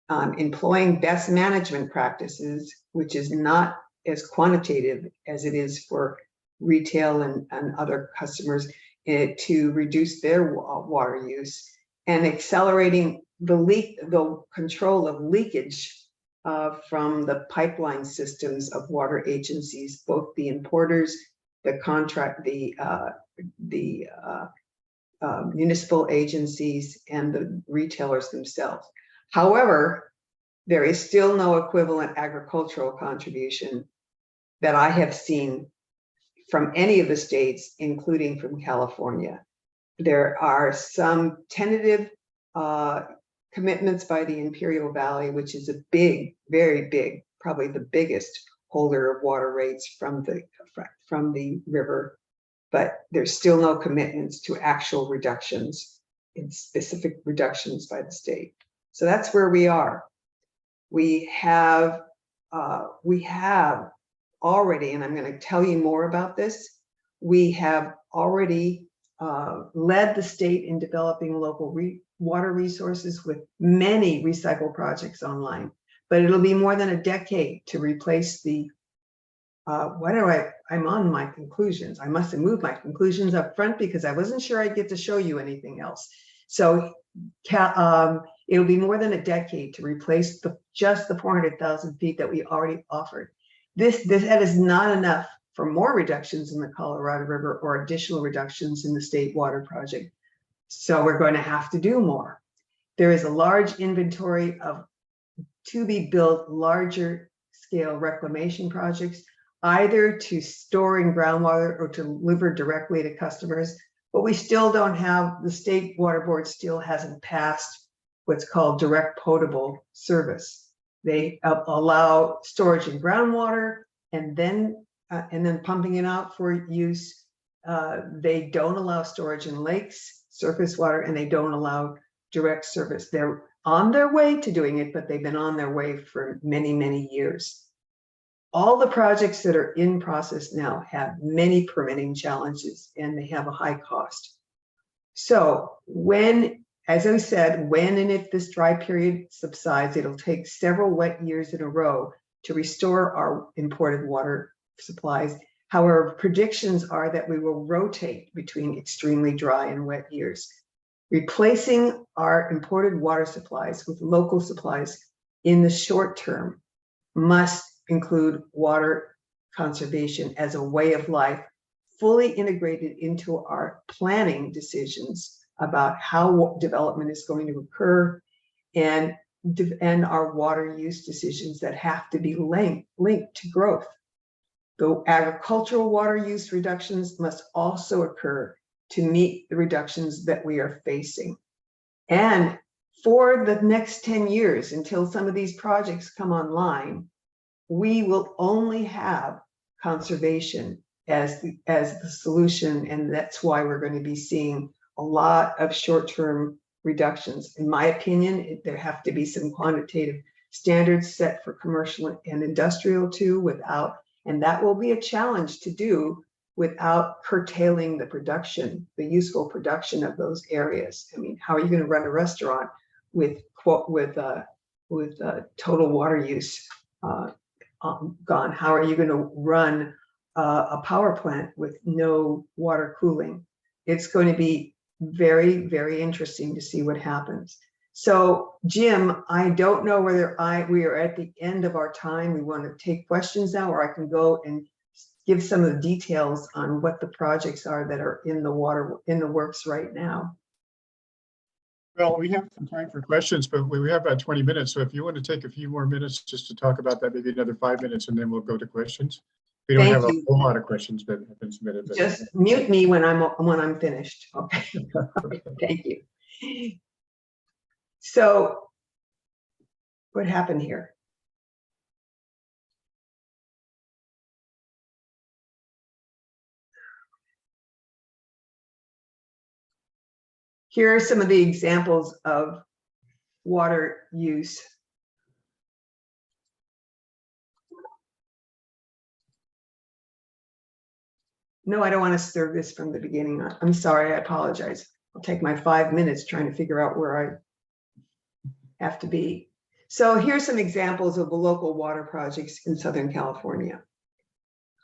Employing best management practices, which is not as quantitative as it is for retail and other customers, to reduce their water use, and accelerating the control of leakage from the pipeline systems of water agencies, both the importers, the municipal agencies, and the retailers themselves. However, there is still no equivalent agricultural contribution that I have seen from any of the states, including from California. There are some tentative commitments by the Imperial Valley, which is a big, very big, probably the biggest holder of water rates from the river, but there's still no commitments to actual reductions, in specific reductions by the state. So that's where we are. We have already, and I'm going to tell you more about this, we have already led the state in developing local water resources with many recycle projects online, but it'll be more than a decade to replace the, I'm on my conclusions. I must have moved my conclusions up front because I wasn't sure I'd get to show you anything else. So it'll be more than a decade to replace just the 400,000 feet that we already offered. That is not enough for more reductions in the Colorado River or additional reductions in the state water project. So we're going to have to do more. There is a large inventory of to be built larger scale reclamation projects, either to store in groundwater or to deliver directly to customers. But we still don't have, the state water board still hasn't passed what's called direct potable service. They allow storage in groundwater and then pumping it out for use. They don't allow storage in lakes, surface water, and they don't allow direct service. They're on their way to doing it, but they've been on their way for many, many years. All the projects that are in process now have many permitting challenges and they have a high cost. So when, as I said, when and if this dry period subsides, it'll take several wet years in a row to restore our imported water supplies. However, predictions are that we will rotate between extremely dry and wet years. Replacing our imported water supplies with local supplies in the short term must include water conservation as a way of life, fully integrated into our planning decisions about how development is going to occur, and our water use decisions that have to be linked to growth. The agricultural water use reductions must also occur to meet the reductions that we are facing. And for the next 10 years, until some of these projects come online, we will only have conservation as the solution, and that's why we're going to be seeing a lot of short-term reductions. In my opinion, there have to be some quantitative standards set for commercial and industrial too, and that will be a challenge to do without curtailing the production, the useful production of those areas. I mean, how are you going to run a restaurant with total water use gone? How are you going to run a power plant with no water cooling? It's going to be very, very interesting to see what happens. So, Jim, I don't know whether we are at the end of our time. We want to take questions now, or I can go and give some of the details on what the projects are that are in the works right now. Well, we have some time for questions, but we have about 20 minutes. So if you want to take a few more minutes just to talk about that, maybe another 5 minutes, and then we'll go to questions. We don't Thank have a you. whole lot of questions that have been submitted. but- Just mute me when I'm finished. Okay. Thank you. So what happened here? Here are some of the examples of water use. No, I don't want to serve this from the beginning. I'm sorry, I apologize. I'll take my 5 minutes trying to figure out where I have to be. So here's some examples of the local water projects in Southern California.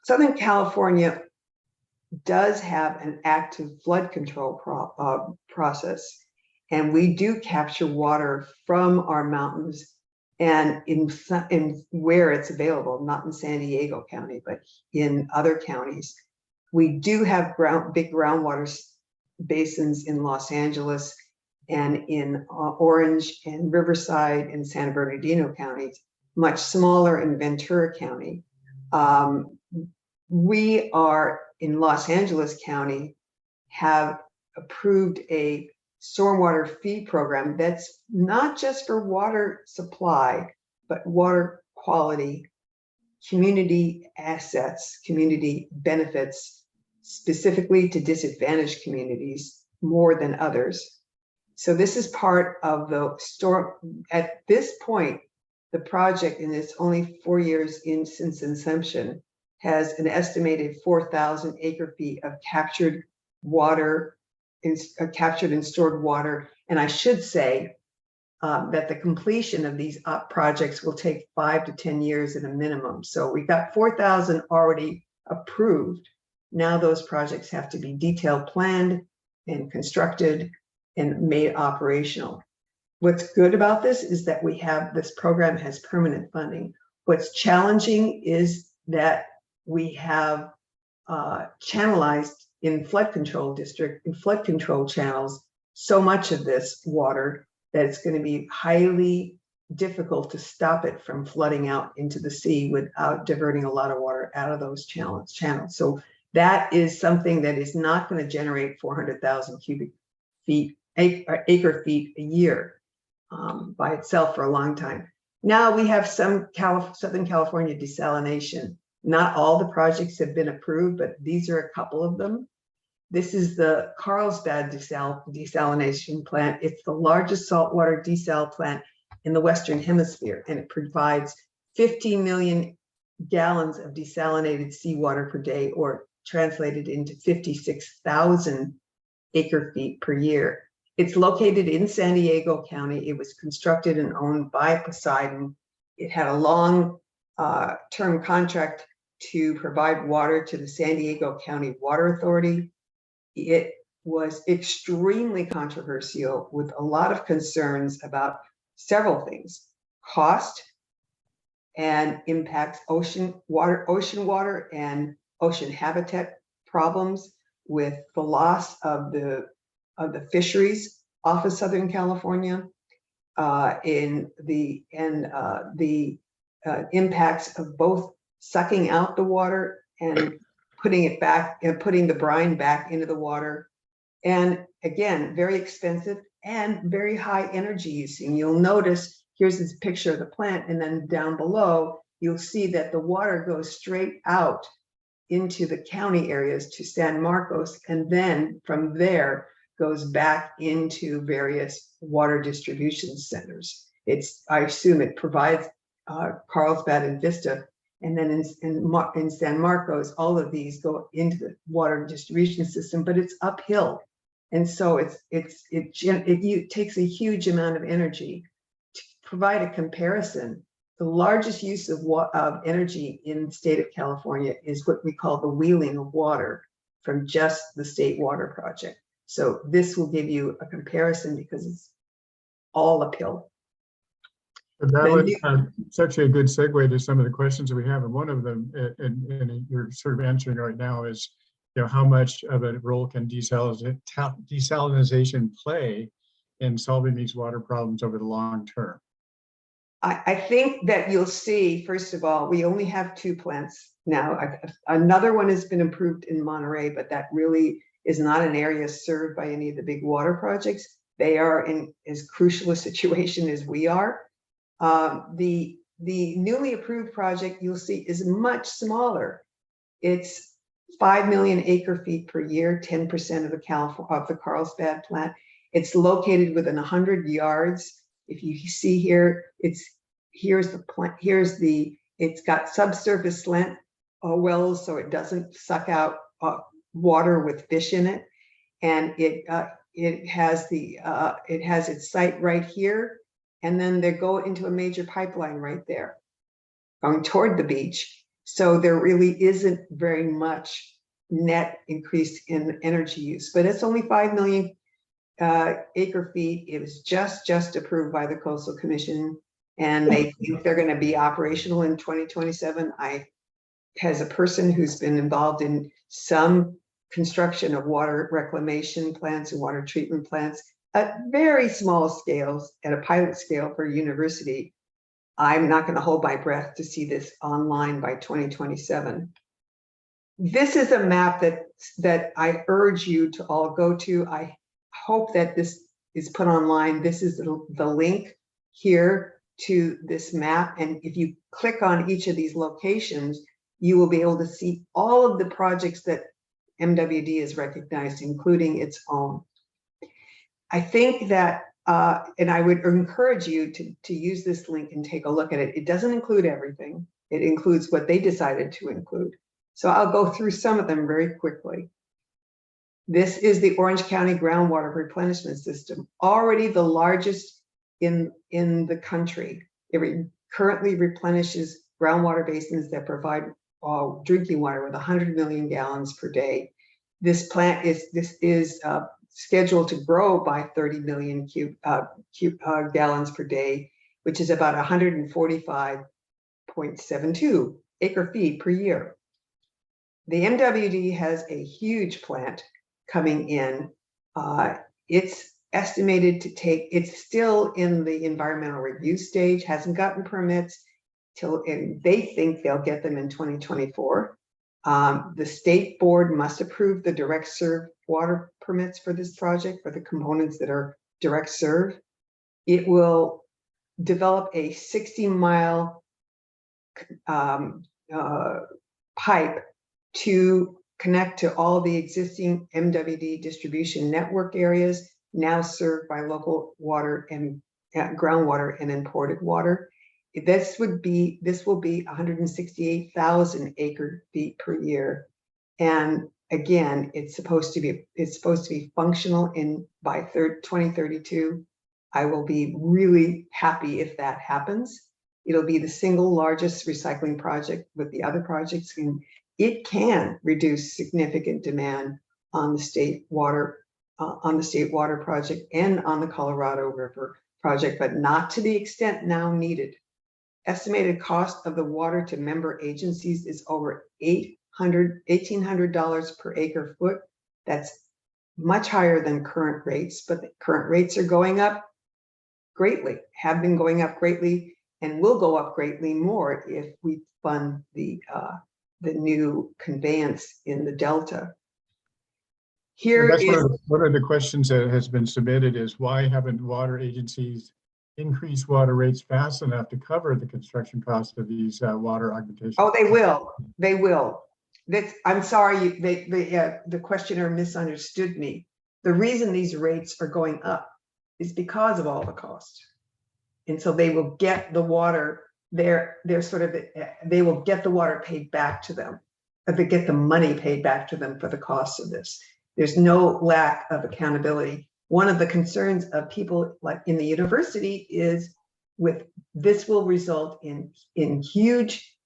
Southern California does have an active flood control process, and we do capture water from our mountains and in where it's available, not in San Diego County, but in other counties. We do have big groundwater basins in Los Angeles and in Orange and Riverside and San Bernardino counties, much smaller in Ventura County. We are in Los Angeles County, have approved a stormwater fee program that's not just for water supply, but water quality, community assets, community benefits, specifically to disadvantaged communities more than others. So this is part of the storm. At this point, the project, and it's only 4 years in since inception, has an estimated 4,000 acre feet of captured water, captured and stored water. And I should say that the completion of these projects will take 5 to 10 years at a minimum. So we got 4,000 already approved. Now those projects have to be detailed planned and constructed and made operational. What's good about this is that this program has permanent funding. What's challenging is that we have channelized in flood control channels so much of this water that it's going to be highly difficult to stop it from flooding out into the sea without diverting a lot of water out of those channels. So that is something that is not going to generate 400,000 acre feet a year by itself for a long time. Now we have some Southern California desalination. Not all the projects have been approved, but these are a couple of them. This is the Carlsbad desalination plant. It's the largest saltwater desal plant in the Western Hemisphere, and it provides 15 million gallons of desalinated seawater per day, or translated into 56,000 acre feet per year. It's located in San Diego County. It was constructed and owned by Poseidon. It had a long-term contract to provide water to the San Diego County Water Authority. It was extremely controversial with a lot of concerns about several things: cost and impacts ocean water and ocean habitat problems, with the loss of the fisheries off of Southern California, in the impacts of both sucking out the water and putting it back and putting the brine back into the water. And again, very expensive and very high energy use. And you'll notice, here's this picture of the plant, and then down below, you'll see that the water goes straight out into the county areas to San Marcos, and then from there goes back into various water distribution centers. I assume it provides Carlsbad and Vista, and then in San Marcos, all of these go into the water distribution system, but it's uphill. And so it takes a huge amount of energy. To provide a comparison, the largest use of energy in the state of California is what we call the wheeling of water from just the state water project. So this will give you a comparison because it's all uphill. That was such a good segue to some of the questions that we have. And one of them, and you're sort of answering right now, is, how much of a role can desalinization play in solving these water problems over the long term? I think that you'll see, first of all, we only have 2 plants now. Another one has been approved in Monterey, but that really is not an area served by any of the big water projects. They are in as crucial a situation as we are. The newly approved project you'll see is much smaller. It's 5 million acre feet per year, 10% of the Carlsbad plant. It's located within 100 yards. If you see here, here's the plant. It's got subsurface slant wells, so it doesn't suck out water with fish in it, and it has its site right here, and then they go into a major pipeline right there, going toward the beach. So there really isn't very much net increase in energy use, but it's only 5 million acre feet. It was just approved by the Coastal Commission, and they think they're going to be operational in 2027. As a person who's been involved in some construction of water reclamation plants and water treatment plants at very small scales, at a pilot scale for a university, I'm not going to hold my breath to see this online by 2027. This is a map that I urge you to all go to. I hope that this is put online. This is the link here to this map. And if you click on each of these locations, you will be able to see all of the projects that MWD has recognized, including its own. I think that, and I would encourage you to use this link and take a look at it. It doesn't include everything. It includes what they decided to include. So I'll go through some of them very quickly. This is the Orange County groundwater replenishment system, already the largest in the country. It currently replenishes groundwater basins that provide drinking water with 100 million gallons per day. This plant is scheduled to grow by 30 million gallons per day, which is about 145.72 acre feet per year. The MWD has a huge plant coming in. It's estimated to take, it's still in the environmental review stage, hasn't gotten permits and they think they'll get them in 2024. The state board must approve the direct serve water permits for this project, for the components that are direct serve. It will develop a 60-mile pipe to connect to all the existing MWD distribution network areas now served by local water and groundwater and imported water. This will be 168,000 acre feet per year, and again, it's supposed to be functional by 2032. I will be really happy if that happens. It'll be the single largest recycling project with the other projects, and it can reduce significant demand on the state water project and on the Colorado River project, but not to the extent now needed. Estimated cost of the water to member agencies is over $1,800 per acre foot. That's much higher than current rates, but the current rates are going up greatly, have been going up greatly, and will go up greatly more if we fund the new conveyance in the Delta. That's one of the questions that has been submitted is why haven't water agencies increased water rates fast enough to cover the construction cost of these water augmentation? Oh, they will. They will. I'm sorry, the questioner misunderstood me. The reason these rates are going up is because of all the cost. And so they will get the water, they will get the water paid back to them. They get the money paid back to them for the cost of this. There's no lack of accountability. One of the concerns of people like in the university is this will result in huge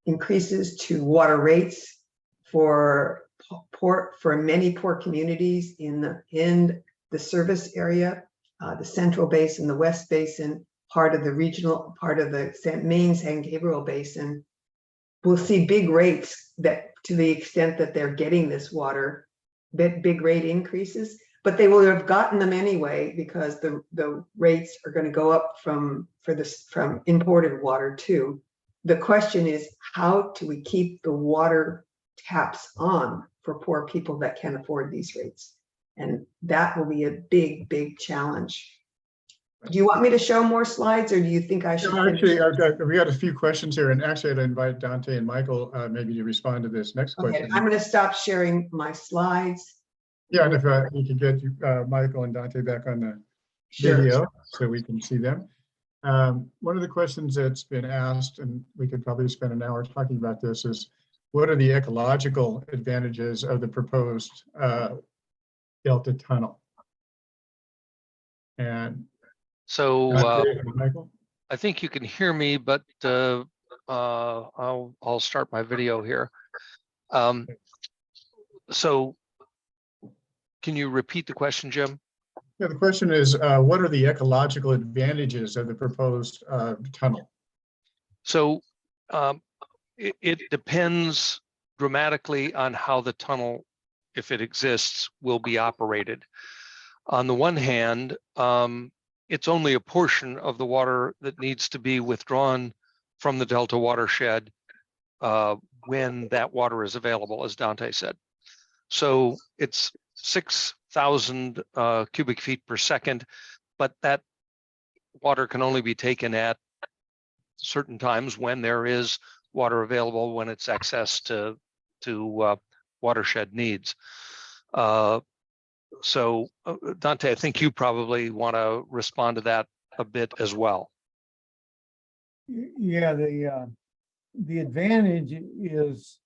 increases to water rates for many poor communities in the service area, the Central Basin, the West Basin, part of the regional, part of the main San Gabriel Basin. We'll see big rates that, to the extent that they're getting this water, that big rate increases. but they will have gotten them anyway because the rates are going to go up from imported water too. The question is, how do we keep the water taps on for poor people that can't afford these rates? And that will be a big, big challenge. Do you want me to show more slides, or do you think I should? No, actually, we got a few questions here, and actually I'd invite Dante and Michael maybe to respond to this next Okay, question. I'm going to stop sharing my slides. Yeah, and if you could get Michael and Dante back on the Sure. video so we can see them. One of the questions that's been asked, and we could probably spend an hour talking about this, is what are the ecological advantages of the proposed Delta tunnel? And So Dante and Michael? I think you can hear me, but I'll start my video here. So can you repeat the question, Jim? Yeah, the question is, what are the ecological advantages of the proposed tunnel? So it depends dramatically on how the tunnel, if it exists, will be operated. On the one hand, it's only a portion of the water that needs to be withdrawn from the Delta watershed when that water is available, as Dante said. So it's 6,000 cubic feet per second, but that water can only be taken at certain times when there is water available, when it's access to watershed needs. So Dante, I think you probably want to respond to that a bit as well. Yeah, the advantage is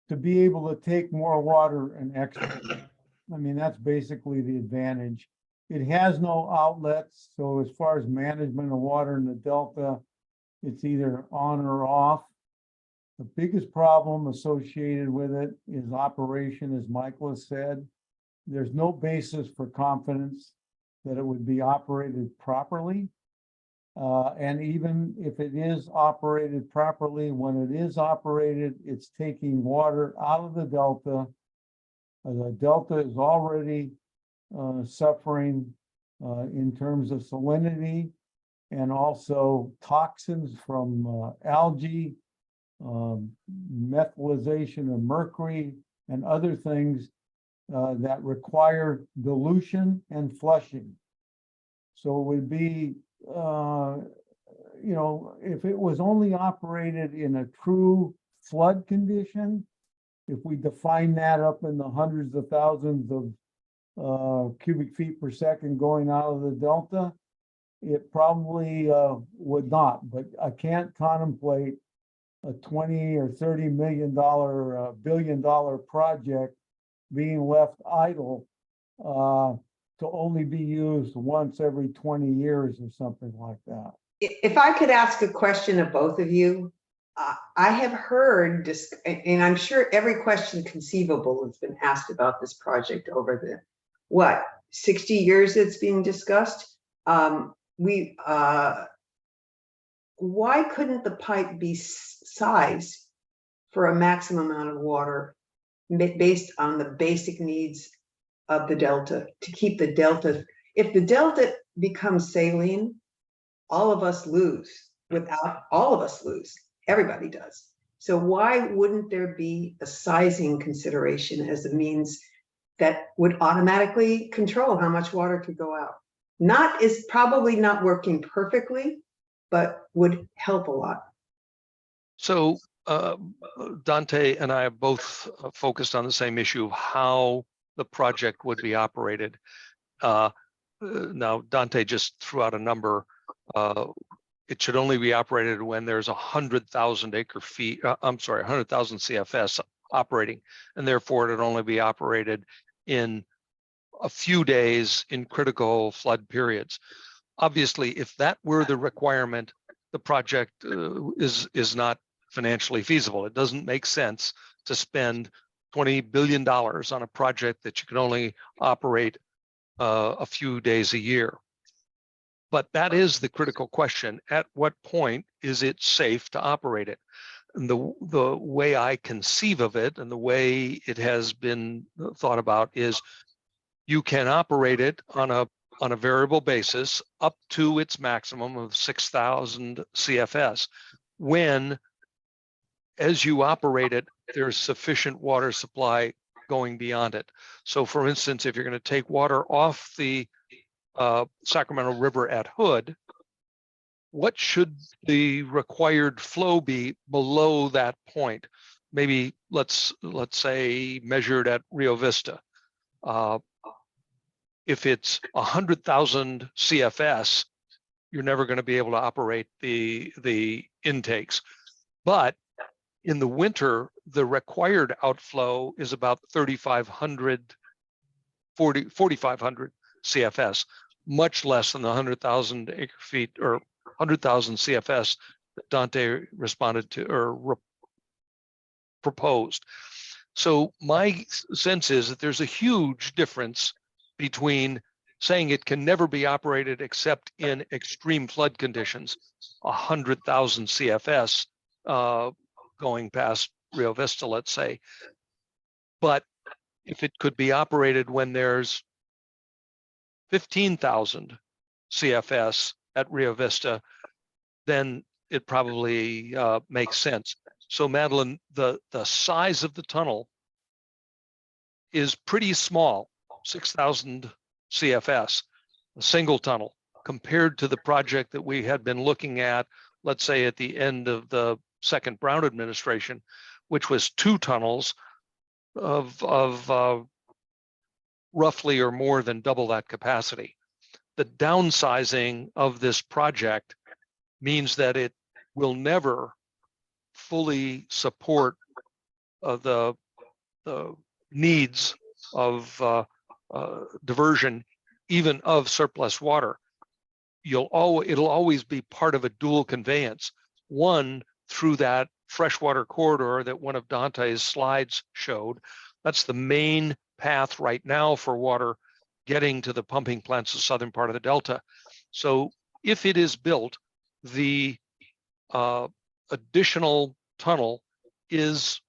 to be able to take more water and export. I mean, that's basically the advantage. It has no outlets, so as far as management of water in the Delta, it's either on or off. The biggest problem associated with it is operation, as Michael has said. There's no basis for confidence that it would be operated properly. And even if it is operated properly, when it is operated, it's taking water out of the Delta. The Delta is already suffering in terms of salinity and also toxins from algae, methylization of mercury, and other things that require dilution and flushing. So it would be, if it was only operated in a true flood condition, if we define that up in the hundreds of thousands of cubic feet per second going out of the Delta, it probably would not. But I can't contemplate a $20 or $30 million billion-dollar project being left idle to only be used once every 20 years or something like that. If I could ask a question of both of you, I have heard, and I'm sure every question conceivable has been asked about this project over the, 60 years it's being discussed. Why couldn't the pipe be sized for a maximum amount of water based on the basic needs of the Delta to keep the Delta? If the Delta becomes saline, all of us lose. All of us lose. Everybody does. So why wouldn't there be a sizing consideration as a means that would automatically control how much water could go out? Is probably not working perfectly, but would help a lot. So Dante and I are both focused on the same issue of how the project would be operated. Now, Dante just threw out a number. It should only be operated when there's 100,000 100,000 CFS operating, and therefore it'd only be operated in a few days in critical flood periods. Obviously, if that were the requirement, the project is not financially feasible. It doesn't make sense to spend $20 billion on a project that you can only operate a few days a year. But that is the critical question. At what point is it safe to operate it? And the way I conceive of it and the way it has been thought about is you can operate it on a variable basis up to its maximum of 6,000 CFS when, as you operate it, there's sufficient water supply going beyond it. So for instance, if you're going to take water off the Sacramento River at Hood, what should the required flow be below that point? Maybe let's say measured at Rio Vista. If it's 100,000 CFS, you're never going to be able to operate the intakes. But in the winter, the required outflow is about 4,500 CFS, much less than the 100,000 acre feet or 100,000 CFS that Dante responded to or proposed. So my sense is that there's a huge difference between saying it can never be operated except in extreme flood conditions, 100,000 CFS going past Rio Vista, let's say. But if it could be operated when there's 15,000 CFS at Rio Vista, then it probably makes sense. So Madeline, the size of the tunnel is pretty small, 6,000 CFS, a single tunnel, compared to the project that we had been looking at, let's say at the end of the second Brown administration, which was 2 tunnels of roughly or more than double that capacity. The downsizing of this project means that it will never fully support the needs of diversion, even of surplus water. It'll always be part of a dual conveyance. One, through that freshwater corridor that one of Dante's slides showed. That's the main path right now for water getting to the pumping plants in the southern part of the Delta. So if it is built, the additional tunnel is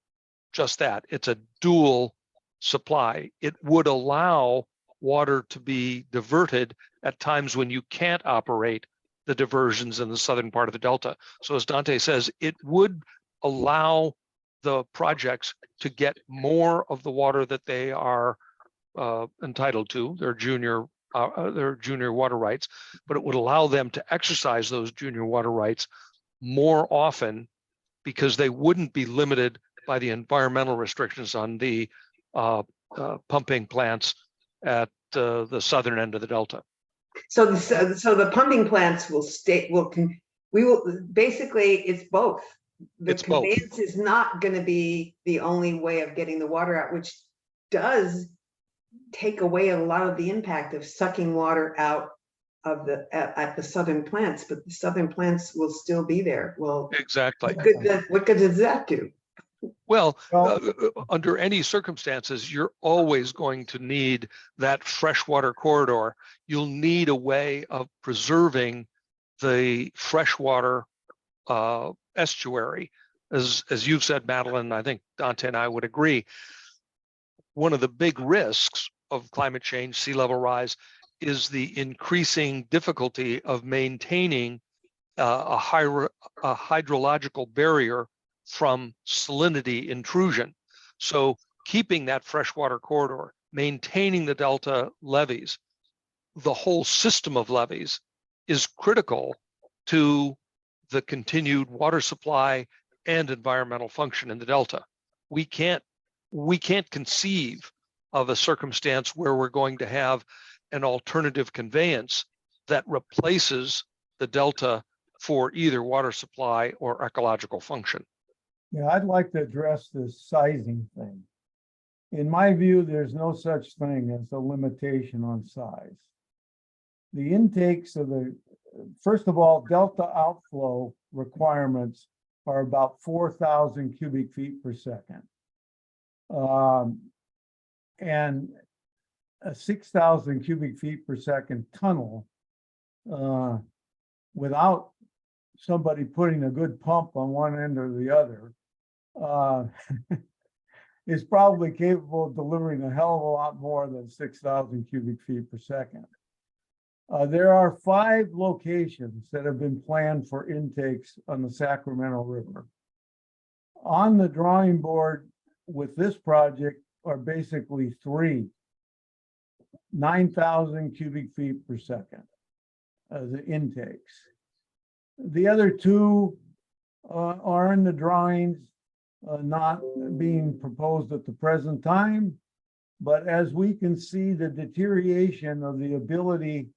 just that. It's a dual supply. It would allow water to be diverted at times when you can't operate the diversions in the southern part of the Delta. So as Dante says, it would allow the projects to get more of the water that they are entitled to, their junior water rights, but it would allow them to exercise those junior water rights more often because they wouldn't be limited by the environmental restrictions on the pumping plants at the southern end of the Delta. So the pumping plants will stay, basically, it's both. The It's both. conveyance is not going to be the only way of getting the water out, which does take away a lot of the impact of sucking water out of at the southern plants, but the southern plants will still be there. Well, Exactly. what good does that do? Well, under any circumstances, you're always going to need that freshwater corridor. You'll need a way of preserving the freshwater estuary. As you've said, Madeline, I think Dante and I would agree. One of the big risks of climate change, sea level rise, is the increasing difficulty of maintaining a hydrological barrier from salinity intrusion. So keeping that freshwater corridor, maintaining the Delta levees, the whole system of levees is critical to the continued water supply and environmental function in the Delta. We can't conceive of a circumstance where we're going to have an alternative conveyance that replaces the Delta for either water supply or ecological function. Yeah, I'd like to address this sizing thing. In my view, there's no such thing as a limitation on size. The intakes of first of all, Delta outflow requirements are about 4,000 cubic feet per second. And a 6,000 cubic feet per second tunnel without somebody putting a good pump on one end or the other is probably capable of delivering a hell of a lot more than 6,000 cubic feet per second. There are 5 locations that have been planned for intakes on the Sacramento River. On the drawing board with this project are basically 3, 9,000 cubic feet per second as the intakes. The other 2 are in the drawings, not being proposed at the present time. But as we can see, the deterioration of the ability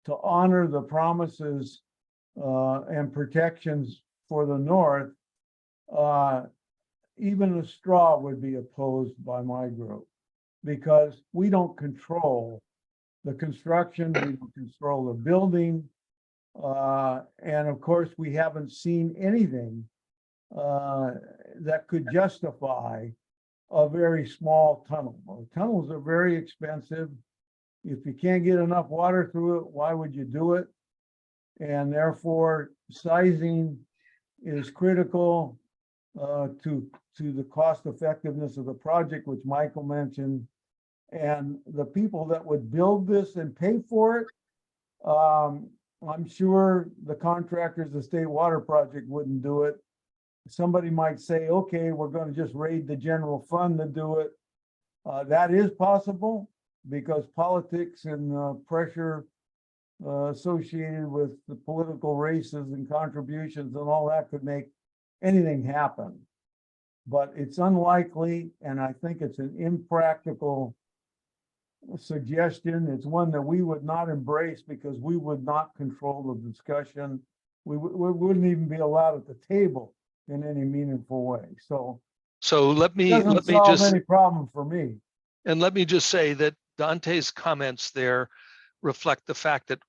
to honor the promises and protections for the north, even a straw would be opposed by my group, because we don't control the construction, we don't control the building. And of course, we haven't seen anything that could justify a very small tunnel. Well, tunnels are very expensive. If you can't get enough water through it, why would you do it? And therefore, sizing is critical to the cost effectiveness of the project, which Michael mentioned. And the people that would build this and pay for it, I'm sure the contractors, the state water project wouldn't do it. Somebody might say, okay, we're going to just raid the general fund to do it. That is possible, because politics and pressure associated with the political races and contributions and all that could make anything happen. But it's unlikely, and I think it's an impractical suggestion. It's one that we would not embrace, because we would not control the discussion. We wouldn't even be allowed at the table in any meaningful way. So let me solve just any problem for me. And let me just say that Dante's comments there reflect the fact that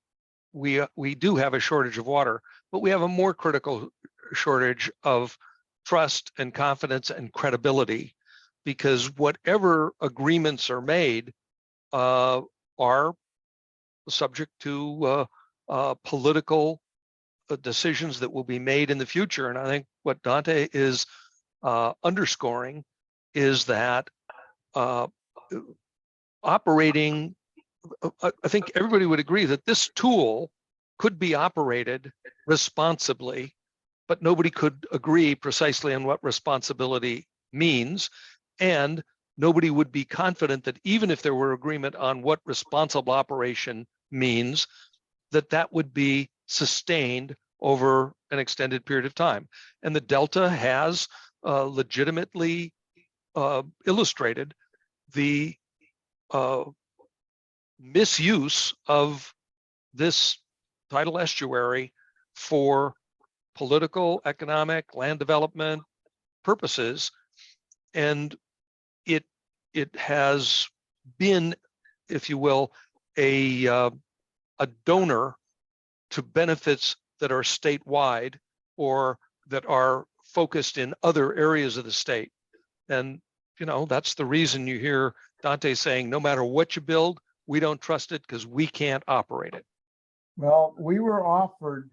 we do have a shortage of water, but we have a more critical shortage of trust and confidence and credibility, because whatever agreements are made are subject to political decisions that will be made in the future. And I think what Dante is underscoring is that operating, I think everybody would agree that this tool could be operated responsibly, but nobody could agree precisely on what responsibility means. And nobody would be confident that even if there were agreement on what responsible operation means, that would be sustained over an extended period of time. And the Delta has legitimately illustrated the misuse of this tidal estuary for political, economic, land development purposes. And it has been, if you will, a donor to benefits that are statewide or that are focused in other areas of the state. And that's the reason you hear Dante saying, no matter what you build, we don't trust it because we can't operate it. Well, we were offered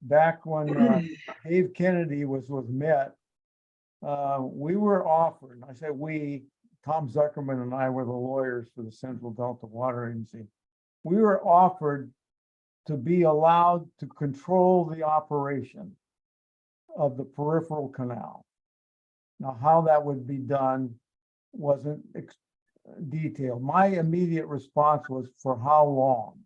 back when Dave Kennedy was met. We were offered, I say we, Tom Zuckerman and I were the lawyers for the Central Delta Water Agency. We were offered to be allowed to control the operation of the peripheral canal. Now, how that would be done wasn't detailed. My immediate response was, for how long?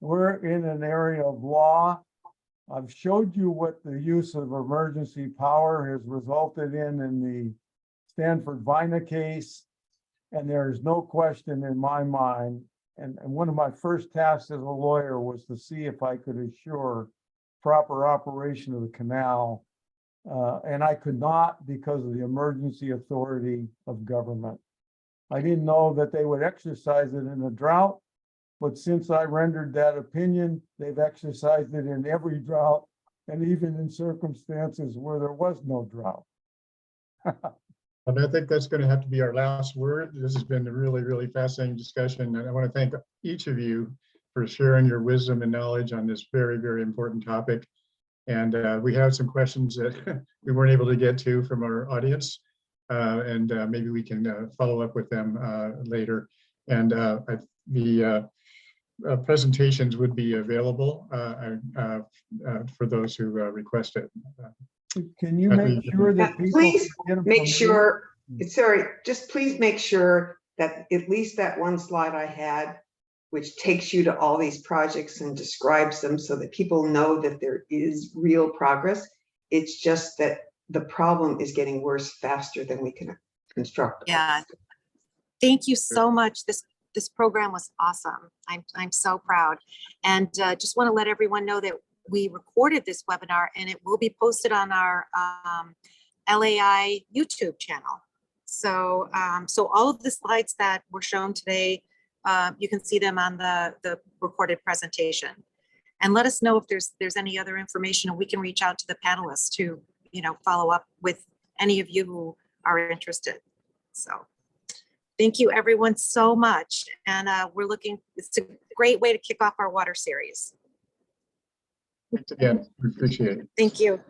We're in an area of law. I've showed you what the use of emergency power has resulted in the Stanford Vina case. And there is no question in my mind. And one of my first tasks as a lawyer was to see if I could assure proper operation of the canal. And I could not, because of the emergency authority of government. I didn't know that they would exercise it in a drought, but since I rendered that opinion, they've exercised it in every drought, and even in circumstances where there was no drought. And I think that's going to have to be our last word. This has been a really, really fascinating discussion. And I want to thank each of you for sharing your wisdom and knowledge on this very, very important topic. And we have some questions that we weren't able to get to from our audience. and maybe we can follow up with them later. And the presentations would be available for those who request it. Can you make sure that people Please get them make from you? sure, sorry, just please make sure that at least that one slide I had, which takes you to all these projects and describes them so that people know that there is real progress. It's just that the problem is getting worse faster than we can construct. Yeah. Thank you so much. This program was awesome. I'm so proud. And just want to let everyone know that we recorded this webinar and it will be posted on our LAI YouTube channel. So, so all of the slides that were shown today, you can see them on the recorded presentation. And let us know if there's any other information, and we can reach out to the panelists to, follow up with any of you who are interested. So thank you everyone so much. And it's a great way to kick off our water series. Thanks again. We appreciate it. Thank you.